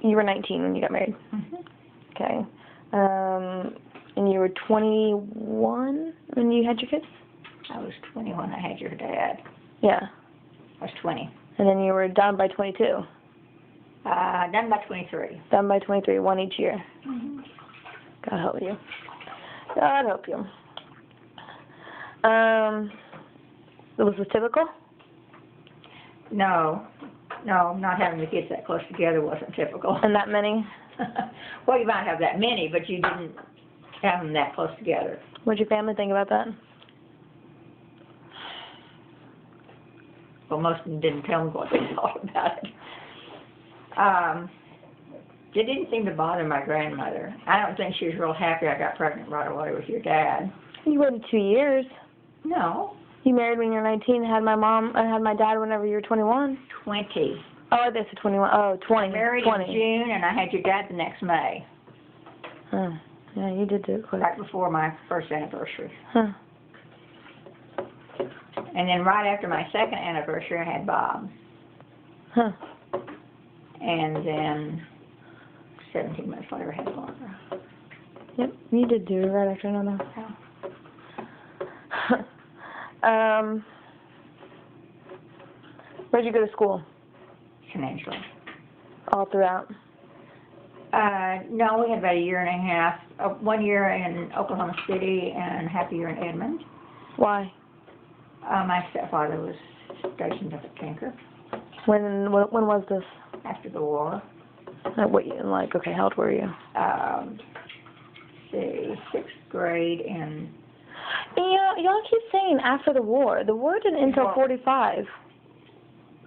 You were 19 when you got married. Mm-hmm. Okay. And you were 21 when you had your kids? I was 20 when I had your dad. Yeah. I was 20. And then you were done by 22? Done by 23. Done by 23, one each year. Mm-hmm. God help you. God help you. Was this typical? No, not having the kids that close together wasn't typical. And that many? Well, you might have that many, but you didn't have them that close together. What'd your family think about that? Well, most of them didn't tell me what they thought about it. It didn't seem to bother my grandmother. I don't think she was real happy I got pregnant right away with your dad. You waited 2 years. No. You married when you were 19 and had my dad whenever you were 21? 20. Oh, that's a 21. Oh, 20. I married 20. in June, and I had your dad the next May. Huh. Yeah, you did do it quick. Right before my first anniversary. Huh. And then right after my second anniversary, I had Bob. Huh. And then 17 months later, I had Barbara. Yep, you did do it right after another. Where'd you go to school? San Angelo. All throughout? No, we had about a year and a half. 1 year in Oklahoma City and half a year in Edmond. Why? My stepfather was stationed up at Tinker When was this? after the war. Okay, how old were you? Sixth grade and... Yeah, y'all keep saying after the war. The war didn't end until 45.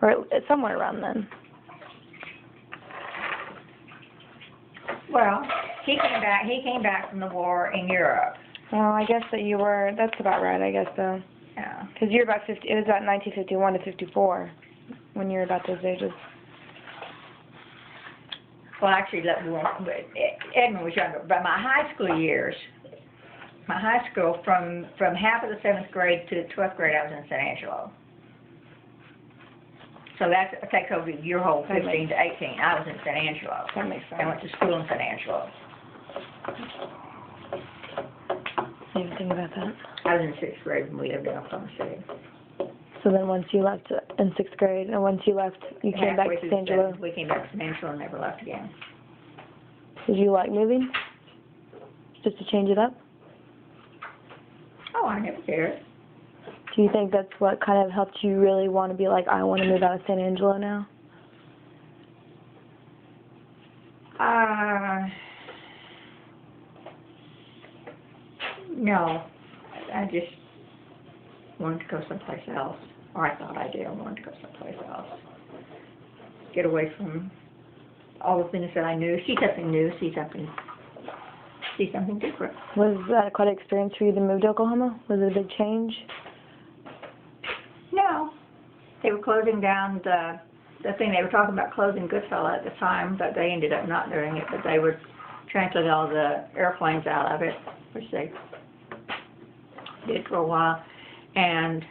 Or somewhere around then. Well, he came back from the war in Europe. Well, I guess that's about right, I guess, though. Yeah. Because you're about 50, it was about 1951 to 54 when you were about those ages. Well, actually, Edmund was younger. But my high school years, from half of the 7th grade to the 12th grade, I was in San Angelo. So that takes over your whole 15 to 18. I was in San Angelo. That makes sense. I went to school in San Angelo. I didn't think about that. I was in 6th grade when we lived in Oklahoma City. So then once you left in 6th grade, and once you left, you came back to San Angelo. We came back to San Angelo and never left again. Did you like moving? Just to change it up? Oh, I never cared. Do you think that's what kind of helped you really want to be like, I want to move out of San Angelo now? No. I just wanted to go someplace else. Or I thought I did. I wanted to go someplace else. Get away from all the things that I knew. See something new. See something different. Was that quite an experience for you to move to Oklahoma? Was it a big change? No. They were closing down the thing. They were talking about closing Goodfellow at the time, but they ended up not doing it. But they were transferring all the airplanes out of it, which they did for a while. And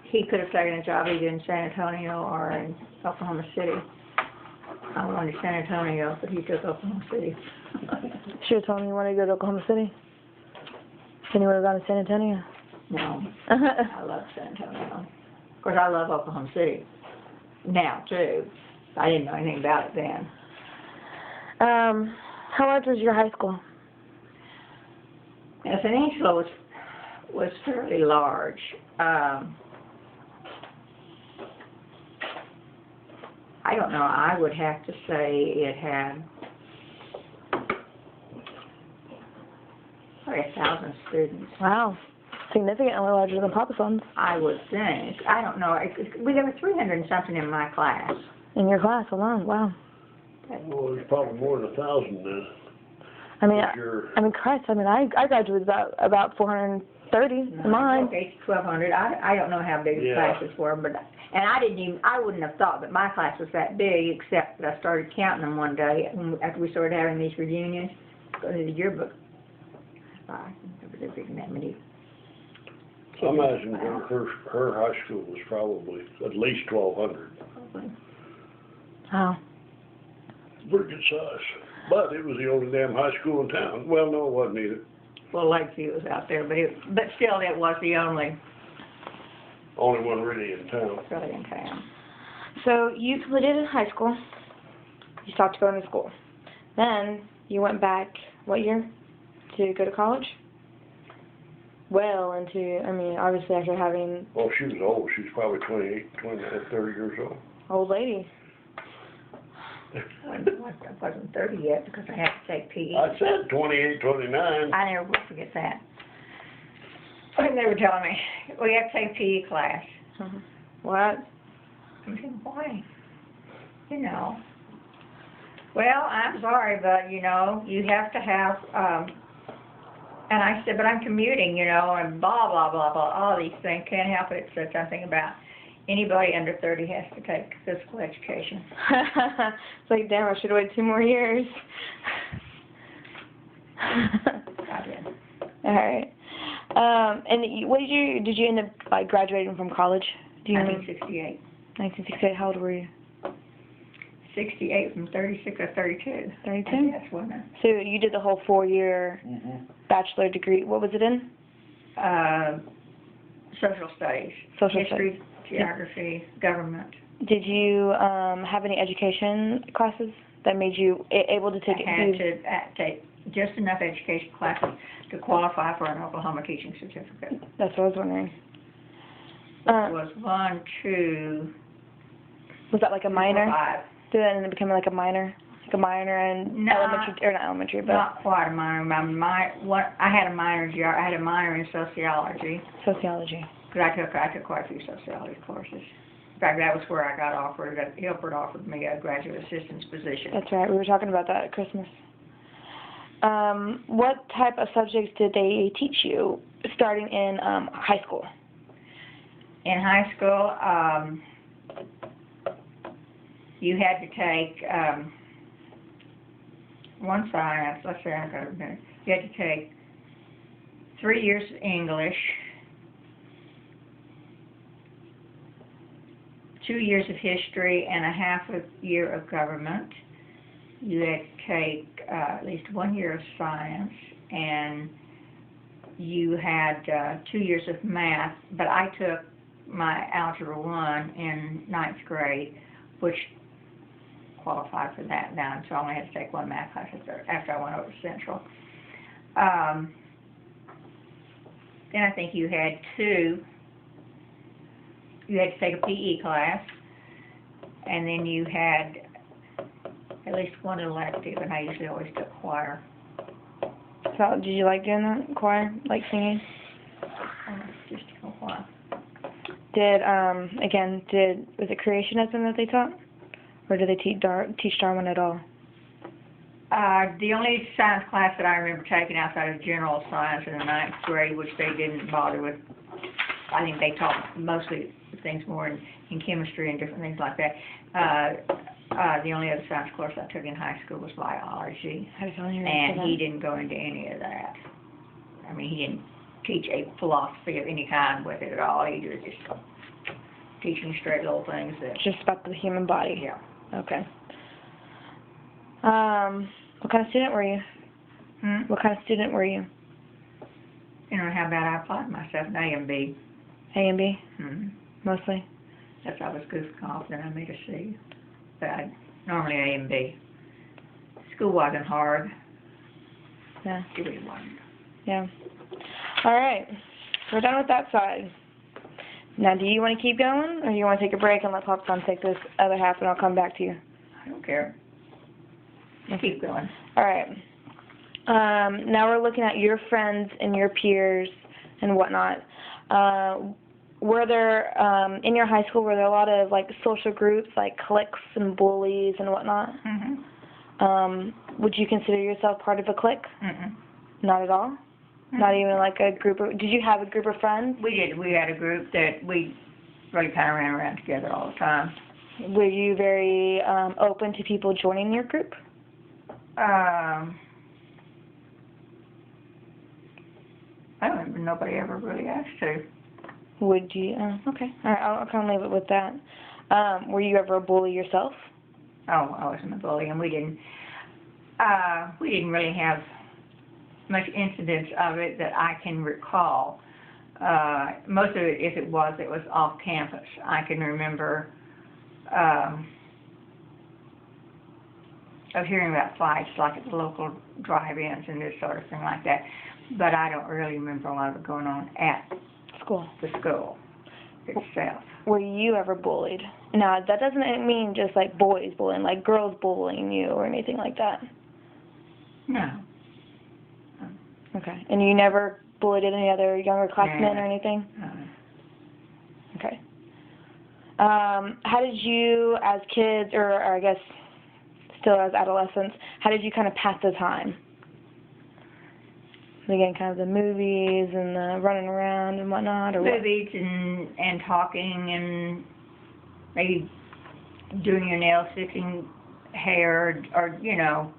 he could have taken a job either in San Antonio or in Oklahoma City. I wanted San Antonio, but he took Oklahoma City. Should have told me you wanted to go to Oklahoma City. Then you would have gone to San Antonio. No. I love San Antonio. Of course, I love Oklahoma City now, too. I didn't know anything about it then. How large was your high school? Now, San Angelo was fairly large. I don't know. I would have to say it had probably 1,000 students. Wow. Significantly larger than Papa Son's. I would think. I don't know. There were 300 and something in my class. In your class alone? Wow. Well, there's probably more than 1,000 then. I mean, Christ, I graduated about 430 in mine. Okay, 1,200. I don't know how big the classes were, but I wouldn't have thought that my class was that big, except that I started counting them one day after we started having these reunions. Go to the yearbook. There wasn't that many. I imagine her high school was probably at least 1,200. Wow. Pretty good size. But it was the only damn high school in town. Well, no, it wasn't either. Well, Lakeview was out there, but still it was the only one really in town. really in town. So you completed high school. You stopped going to school. Then you went back, what year, to go to college? Well, obviously after having... Well, she was old. She was probably 29, 30 years old. Old lady. I wasn't 30 yet because I had to take PE. I said 28, 29. I never will forget that. They were telling me, we have to take PE class. What? I said, why? You know. Well, I'm sorry, but, you know, you have to have, and I said, but I'm commuting, you know, and blah, blah, blah, blah, all these things. Can't help it. It said something about anybody under 30 has to take physical education. It's like, damn, I should wait 2 more years. I did. All right. And what did you end up, like, graduating from college? Do you remember? 1968. 1968. How old were you? 68 from 36 or 32. 32? Yes, wasn't it? So you did the whole 4-year bachelor degree. What was it in? Social studies. Social History, geography, government. Did you have any education classes that made you able to take I had to take just enough education classes to qualify for an Oklahoma teaching certificate. That's what I was wondering. It was 1, 2, was that like a minor? 5. Did that end up becoming like a minor? Like a minor in elementary, or not elementary, but... Not quite a minor. I had a minor in sociology. Sociology. Because I took quite a few sociology courses. In fact, that was where I got offered, Hilbert offered me a graduate assistant's position. That's right, we were talking about that at Christmas. What type of subjects did they teach you starting in high school? In high school, you had to take one science, let's say I got a minute. You had to take 3 years of English, 2 years of history, and a half a year of government. You had to take at least 1 year of science, and you had 2 years of math, but I took my Algebra 1 in 9th grade, which qualified for that now, so I only had to take 1 math class after I went over to Central. Then I think you had to take a PE class, and then you had at least 1 elective, and I usually always took choir. So, did you like doing that, choir, like singing? Just a while. Was it creationism that they taught? Or did they teach Darwin at all? The only science class that I remember taking outside of general science in the 9th grade, which they didn't bother with, I think they taught mostly things more in chemistry and different things like that. The only other science course I took in high school was biology, and he didn't go into any of that. I mean, he didn't teach a philosophy of any kind with it at all. He was just teaching straight little things that... Just about the human body? Yeah. Okay. What kind of student were you? What kind of student were you? You know, how about I applied myself in A and B. A and B? Mostly? If I was goofing off, then I made a C. But normally A and B. School wasn't hard. Yeah. It really wasn't. Yeah. All right. We're done with that side. Now, do you want to keep going, or do you want to take a break and let Popcorn take this other half, and I'll come back to you? I don't care. Keep going. All right. Now we're looking at your friends and your peers and whatnot. Were there, in your high school, were there a lot of, like, social groups, like cliques and bullies and whatnot? Would you consider yourself part of a clique? Not at all? Not even like a group of, did you have a group of friends? We did. We had a group that we really kind of ran around together all the time. Were you very open to people joining your group? I don't remember, nobody ever really asked to. Would you? Okay. All right, I'll kind of leave it with that. Were you ever a bully yourself? Oh, I wasn't a bully, and we didn't really have much incidents of it that I can recall. Most of it, if it was off campus. I can remember of hearing about fights like at the local drive-ins and this sort of thing like that, but I don't really remember a lot of it going on at the school itself. Were you ever bullied? Now, that doesn't mean just like boys bullying, like girls bullying you or anything like that. No. Okay. And you never bullied any other younger classmen or anything? No. Okay. How did you, as kids, or I guess still as adolescents, how did you kind of pass the time? Again, kind of the movies and the running around and whatnot, or Movies and talking and maybe doing your nails, fixing hair, or, you know,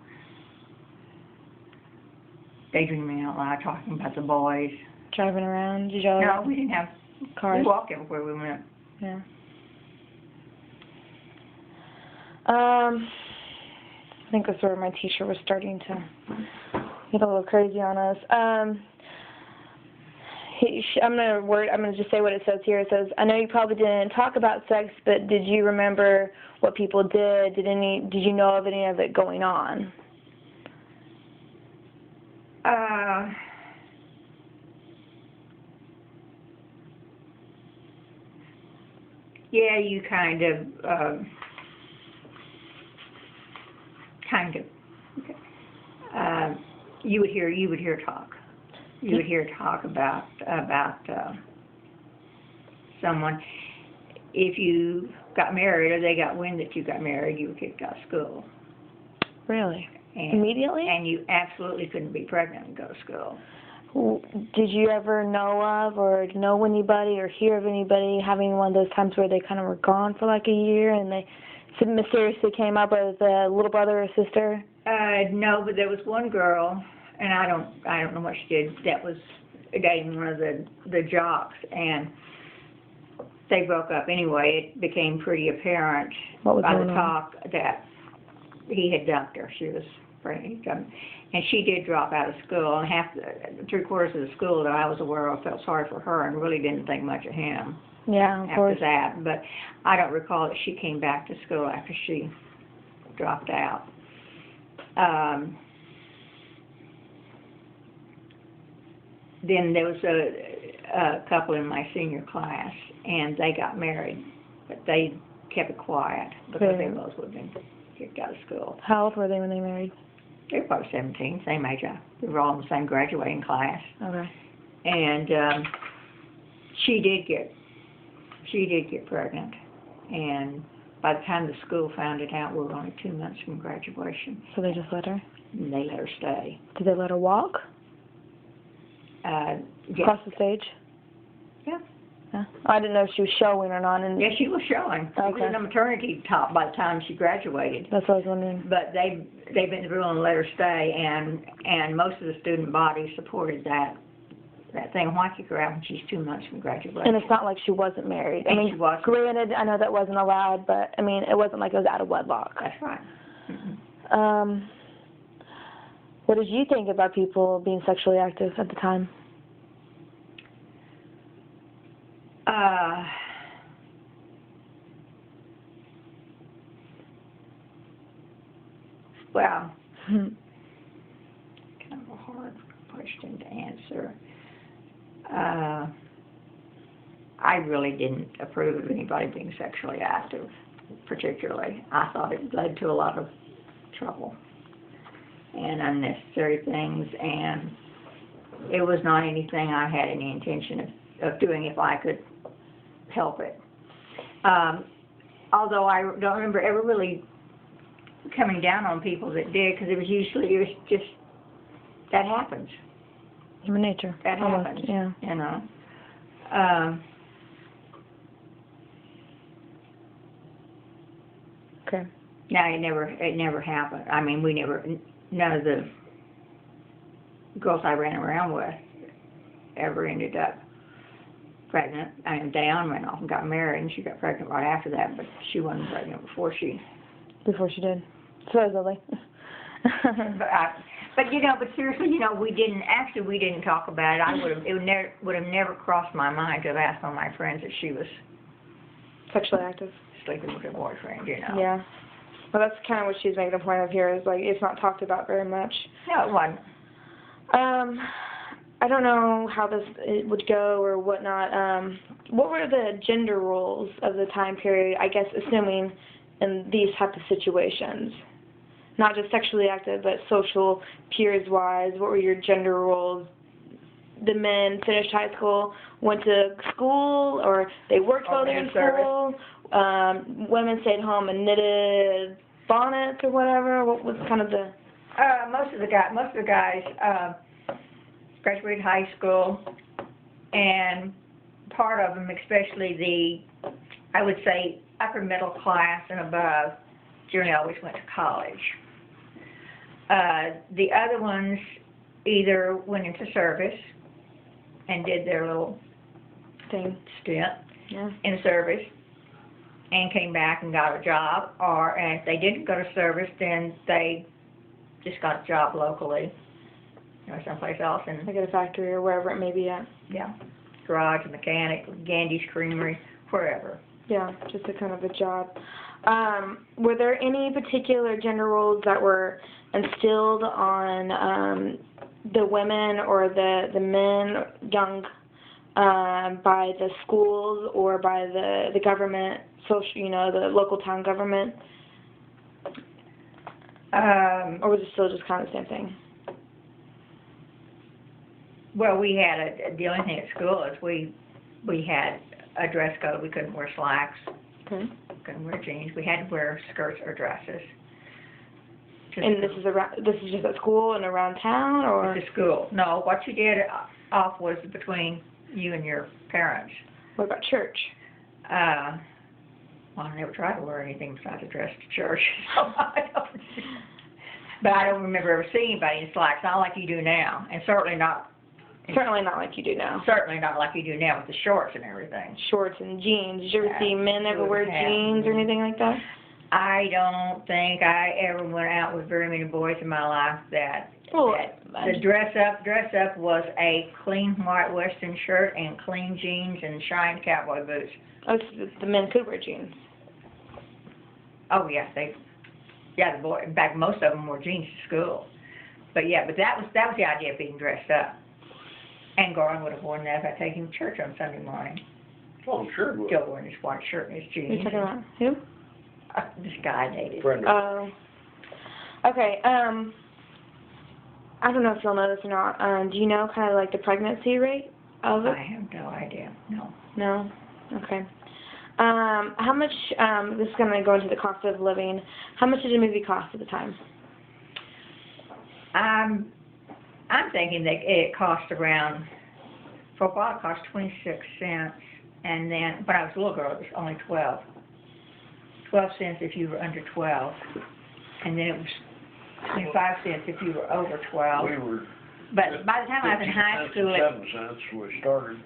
daydreaming out loud, talking about the boys. Driving around? Did y'all? No, we didn't have cars. We walked everywhere we went. Yeah. I think that's where my teacher was starting to get a little crazy on us. I'm gonna just say what it says here. It says, "I know you probably didn't talk about sex, but did you remember what people did? Did you know of any of it going on?" Yeah, you kind of. You would hear talk. You would hear talk about someone. If you got married or they got wind that you got married, you were kicked out of school. Really? And, immediately? And you absolutely couldn't be pregnant and go to school. Did you ever know of or know anybody or hear of anybody having one of those times where they kind of were gone for like a year and they mysteriously came up with a little brother or sister? No, but there was one girl, and I don't know what she did, that was dating one of the jocks, and they broke up anyway. It became pretty apparent by the talk that he had dumped her. She was pregnant, and she did drop out of school, and three-quarters of the school that I was aware of felt sorry for her and really didn't think much of him. Yeah, of course. After that, but I don't recall that she came back to school after she dropped out. Then there was a couple in my senior class, and they got married, but they kept it quiet because they both would have been kicked out of school. How old were they when they married? They were probably 17, same age. We were all in the same graduating class. Okay. And she did get pregnant, and by the time the school found it out, we were only 2 months from graduation. So they just let her? And they let her stay. Did they let her walk? Yeah. Across the stage? Yeah. Yeah. I didn't know if she was showing or not. And yeah, she was showing. She was in a maternity top by the time she graduated. That's what I was wondering. But they bent the rule and let her stay, and most of the student body supported that thing. Why kick her out when she's 2 months from graduation? And it's not like she wasn't married. I mean, she wasn't. Granted, I know that wasn't allowed, but I mean, it wasn't like it was out of wedlock. That's right. Mm-hmm. What did you think about people being sexually active at the time? Well, kind of a hard question to answer. I really didn't approve of anybody being sexually active, particularly. I thought it led to a lot of trouble and unnecessary things, and it was not anything I had any intention of doing if I could help it. Although I don't remember ever really coming down on people that did, because it was just, that happens. Human nature. That almost, happens, yeah. you know. Okay. No, it never happened. I mean, none of the girls I ran around with ever ended up pregnant. I mean, Diane went off and got married, and she got pregnant right after that, but she wasn't pregnant before she did. Supposedly. But seriously, we didn't talk about it. It would have never crossed my mind to have asked one of my friends if she was Sexually active. Sleeping with her boyfriend, Yeah. Well, that's kind of what she's making a point of here, is like it's not talked about very much. No, it wasn't. I don't know how it would go or whatnot. What were the gender roles of the time period, I guess, assuming in these type of situations? Not just sexually active, but social, peers-wise. What were your gender roles the men finished high school, went to school, or they worked while they were in school. Women stayed home and knitted bonnets or whatever. What was kind of the? Most of the guys graduated high school, and part of them, especially I would say upper middle class and above, generally always went to college. The other ones either went into service and did their little stint in service and came back and got a job, or and if they didn't go to service, then they just got a job locally, someplace else. And like at a factory or wherever it may be at. Yeah, garage, mechanic, Gandy's Creamery, wherever. Yeah, just a kind of a job. Were there any particular gender roles that were instilled on the women or the men, young, by the schools or by the government, the local town government? Or was it still just kind of the same thing? Well, we had the only thing at school is we had a dress code. We couldn't wear slacks. Okay. Couldn't wear jeans. We had to wear skirts or dresses. And this is just at school and around town, or? To school. No, what you did off was between you and your parents. What about church? Well, I never tried to wear anything besides a dress to church. But I don't remember ever seeing anybody in slacks, not like you do now, and certainly not like you do now. Certainly not like you do now with the shorts and everything. Shorts and jeans. Did you ever see men ever wear jeans or anything like that? I don't think I ever went out with very many boys in my life that the dress up was a clean white western shirt and clean jeans and shined cowboy boots. Oh, so the men could wear jeans. Oh yeah, the boy. In fact, most of them wore jeans to school. But that was the idea of being dressed up. And Garland would have worn that if I take him to church on Sunday morning. Oh, I'm sure it would. Still wearing his white shirt and his jeans. You're talking about who? This guy I dated. Oh. Okay. I don't know if you'll know this or not. Do you know kind of like the pregnancy rate of it? I have no idea. No. No? Okay. How much, this is going to go into the cost of living, how much did a movie cost at the time? I'm thinking that it cost around, for a while it cost 26 cents, and then, when I was a little girl, it was only 12. 12 cents if you were under 12, and then it was 25 cents if you were over 12. But by the time I was in high school, 7 cents we started.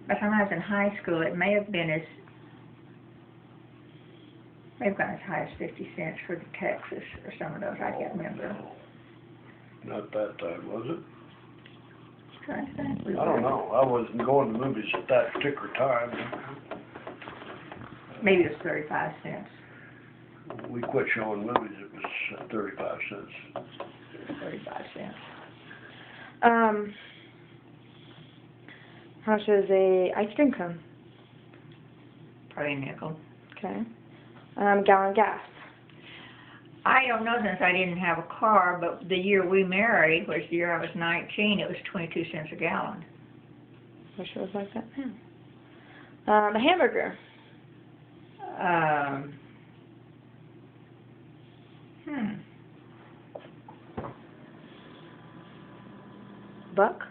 By the time I was in high school, it may have gone as high as 50 cents for the Texas or some of those. I can't remember. Not that time, was it? Trying to think. I don't know. I wasn't going to movies at that particular time. Maybe it was 35 cents. We quit showing movies. It was 35 cents. 35 cents. How much does a ice cream cone? Probably a nickel. Okay. Gallon of gas. I don't know, since I didn't have a car, but the year we married, which the year I was 19, it was 22 cents a gallon. Wish it was like that now. A hamburger. Buck?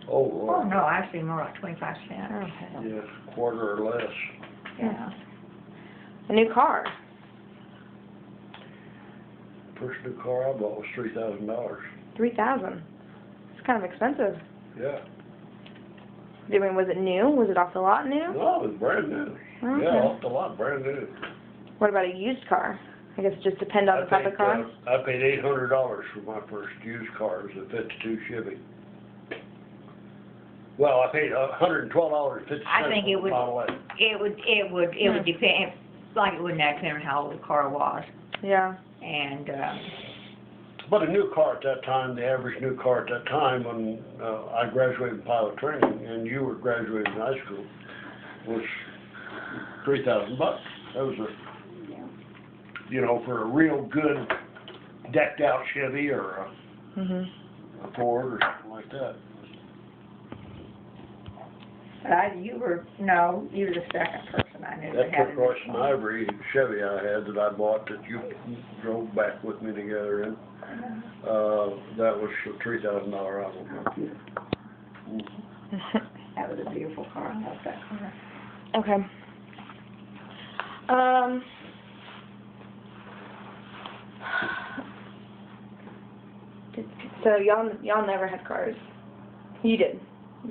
Oh, no, I see more like 25 cents. Okay. Yeah, quarter or less. Yeah. A new car. First new car I bought was $3,000. $3,000. It's kind of expensive. Yeah. I mean, was it new? Was it off the lot new? No, it was brand new. Okay. Yeah, off the lot, brand new. What about a used car? I guess it just depends on the type of car. I paid $800 for my first used car. It was a '52 Chevy. Well, I paid $112.50 I think it would. Model A. It would depend. Like it would not depend on how old the car was. Yeah. And. But a new car at that time, the average new car at that time, when I graduated in pilot training and you were graduating in high school, was $3,000. That was for a real good decked out Chevy or a Ford or something like that. You were the second person I knew that That's had the a Royce new and car. Ivory Chevy I had that I bought that you drove back with me together in. That was a $3,000 automobile. That was a beautiful car. I love that car. Okay. So y'all never had cars. You did,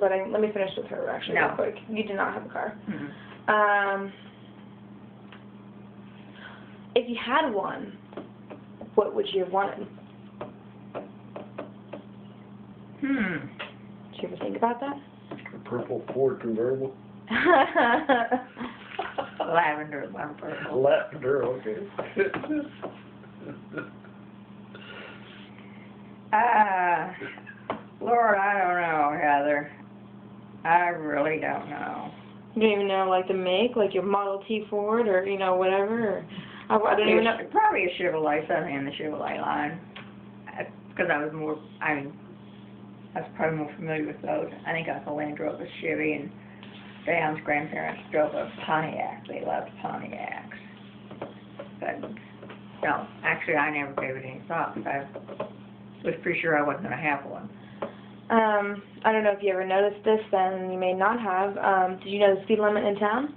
but let me finish with her actually real No. quick. You did not have a car. Mm-hmm. If you had one, what would you have wanted? Did you ever think about that? A purple Ford convertible. Lavender, one purple. Lavender, okay. Lord, I don't know, Heather. I really don't know. You don't even know, like, the make, like your Model T Ford or, whatever? Or, I don't even know. Probably a Chevrolet, something in the Chevrolet line. Because I was probably more familiar with those. I think Uncle Lynn drove a Chevy, and Dan's grandparents drove a Pontiac. They loved Pontiacs. But, no, actually, I never gave it any thought, because I was pretty sure I wasn't going to have one. I don't know if you ever noticed this, then you may not have. Did you know the speed limit in town?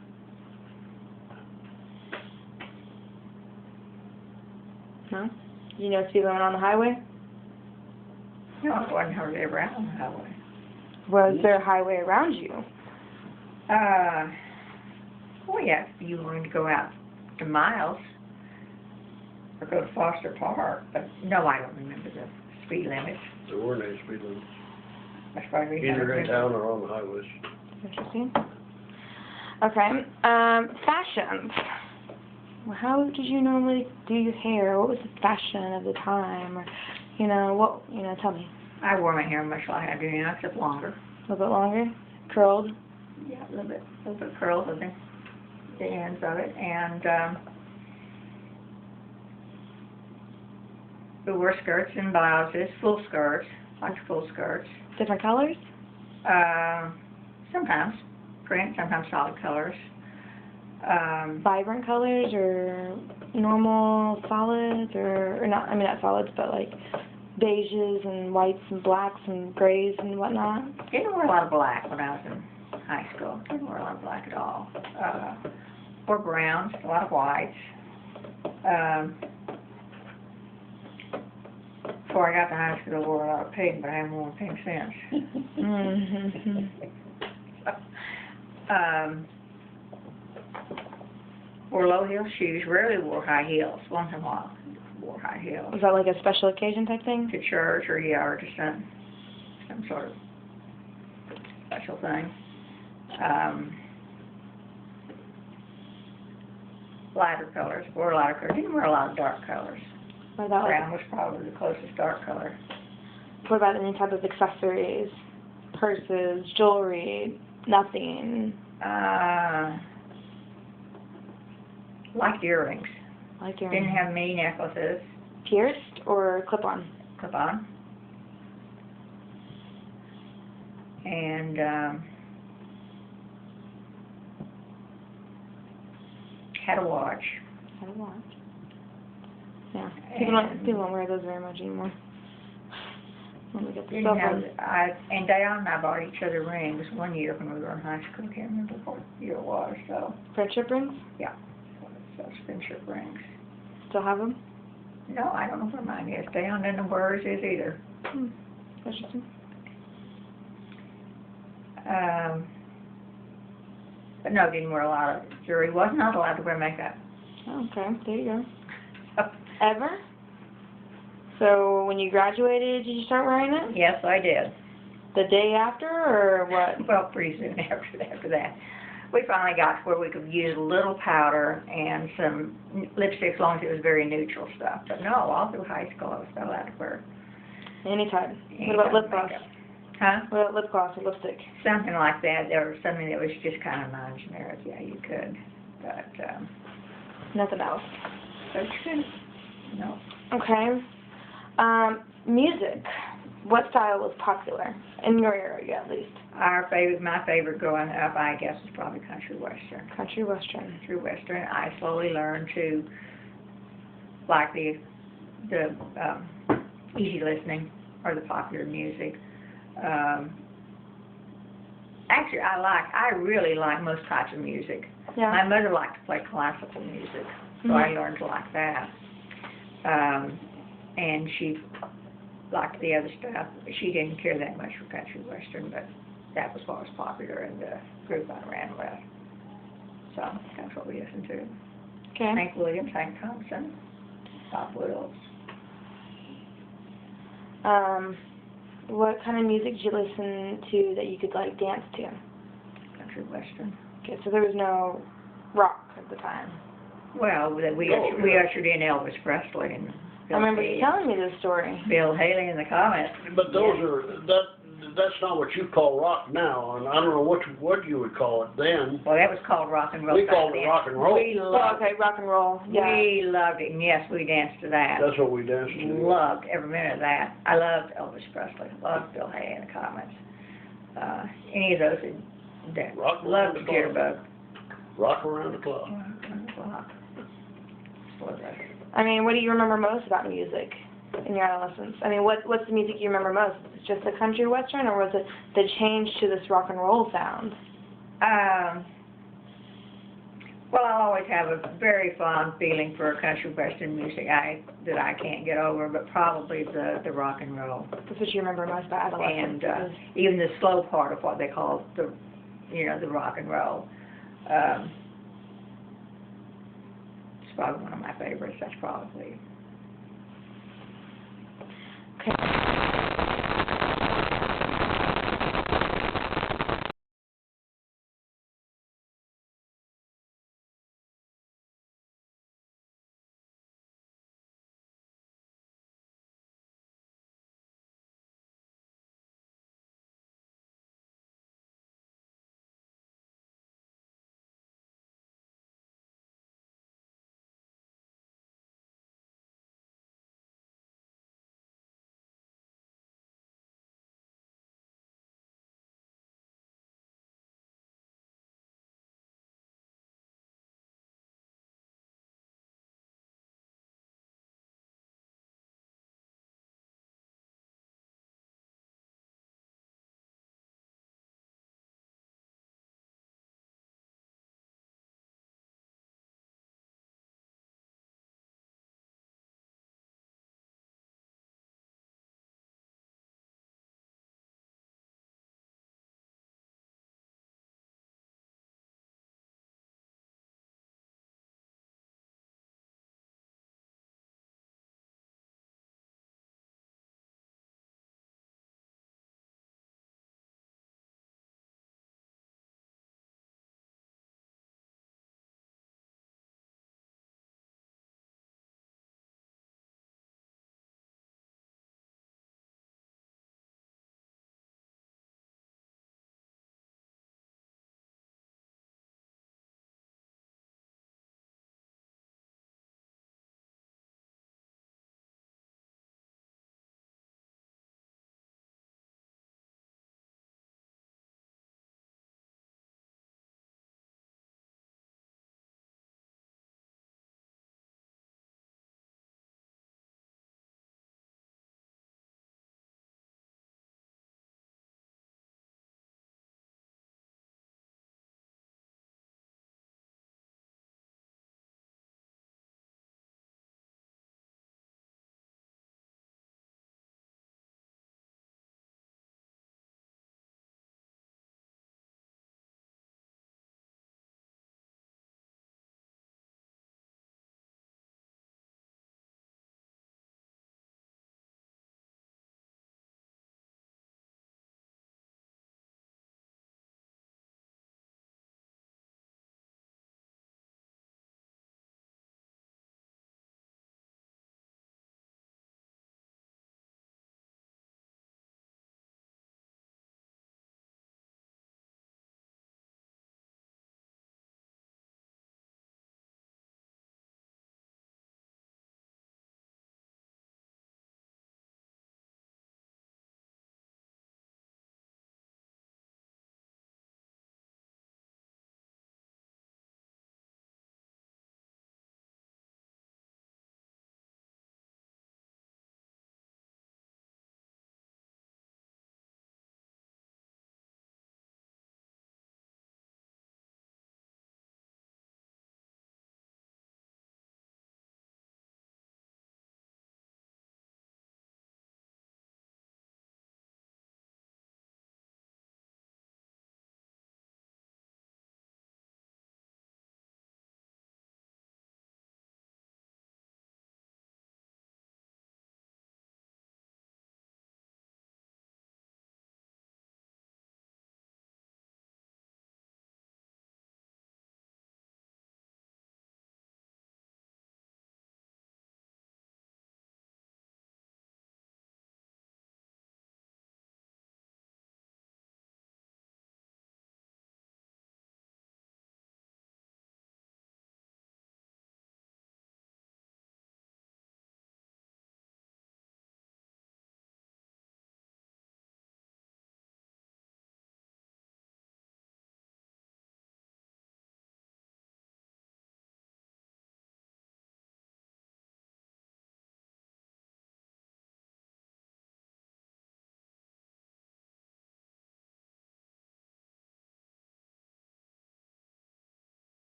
No? Did you know the speed limit on the highway? No, it wasn't hardly around on the highway. Was there a highway around you? Well, yeah, if you wanted to go out to Miles or go to Foster Park, but no, I don't remember the speed limits. There weren't any speed limits. That's probably Either in town or on the highways. Interesting. Okay. Fashions. Well, how did you normally do your hair? What was the fashion of the time? Or, tell me. I wore my hair much like I do now, except longer. A little bit longer? Curled? Yeah, a little bit curled at the ends of it, and we wore skirts and blouses, full skirts, like full skirts. Different colors? Sometimes print, sometimes solid colors. Vibrant colors or normal solids or not, not solids, but like beiges and whites and blacks and grays and whatnot? Didn't wear a lot of black when I was in high school. Didn't wear a lot of black at all. Or browns, a lot of whites. Before I got to high school, I wore a lot of pink, but I haven't worn pink since. Wore low heel shoes. Rarely wore high heels. Once in a while, wore high heels. Was that like a special occasion type thing? To church or to some sort of special thing. Lighter colors. Wore lighter colors. Didn't wear a lot of dark colors. What about, Brown was probably the closest dark color. What about any type of accessories? Purses, jewelry, nothing? Liked earrings. Like your Didn't have many necklaces. pierced or clip-on? Clip-on. And had a watch. Had a watch. Yeah. People don't wear those very much anymore. Let me get the Didn't cell have, phone. and Diane and I bought each other rings one year when we were in high school. I can't remember what year it was. So Friendship rings? yeah, so friendship rings. Still have them? No, I don't know where mine is. Diane didn't know where hers is either. Interesting. But no, didn't wear a lot of jewelry. Was not allowed to wear makeup. Oh, okay, there you go. Ever? So when you graduated, did you start wearing it? Yes, I did. The day after, or what? Well, pretty soon after that. We finally got to where we could use a little powder and some lipstick as long as it was very neutral stuff. But no, all through high school I was not allowed to wear Any type. any What about type lip of gloss? makeup. Huh? What about lip gloss or lipstick? Something like that, or something that was just kind of non-generic. Yeah, you could. But, Nothing else. but you couldn't. No. Okay. Music. what style was popular in your area, at least? My favorite growing up, I guess, was probably country western. Country western. Country western. I slowly learned to like the easy listening or the popular music. Actually, I really like most types of music. Yeah. My mother liked to play classical music, so I learned to like that. And she liked the other stuff. She didn't care that much for country western, but that was what was popular in the group I ran with. So that's what we listened to. Okay. Hank Williams, Hank Thompson, Bob Wills. What kind of music did you listen to that you could like dance to? Country western. Okay, so there was no rock at the time. Well, we ushered in Elvis Presley and I remember you telling me this story. Bill Haley in the comments. But those are, that's not what you call rock now, and I don't know what you would call it then. Well, that was called rock and roll. We called it rock and roll. We loved okay, rock and roll. Yeah. We loved it, and yes, we danced to that. That's what we danced to. Loved every minute of that. I loved Elvis Presley. Loved Bill Haley in the comments. Any of those that Rock around loved the the clock. jitterbug. Rock around the clock. I mean, what do you remember most about music in your adolescence? I mean, what's the music you remember most? Is it just the country western, or was it the change to this rock and roll sound? Well, I always have a very fond feeling for country western music that I can't get over, but probably the rock and roll. That's what you remember most about adolescence. And even the slow part of what they call the rock and roll. It's probably one of my favorites. That's probably. Okay.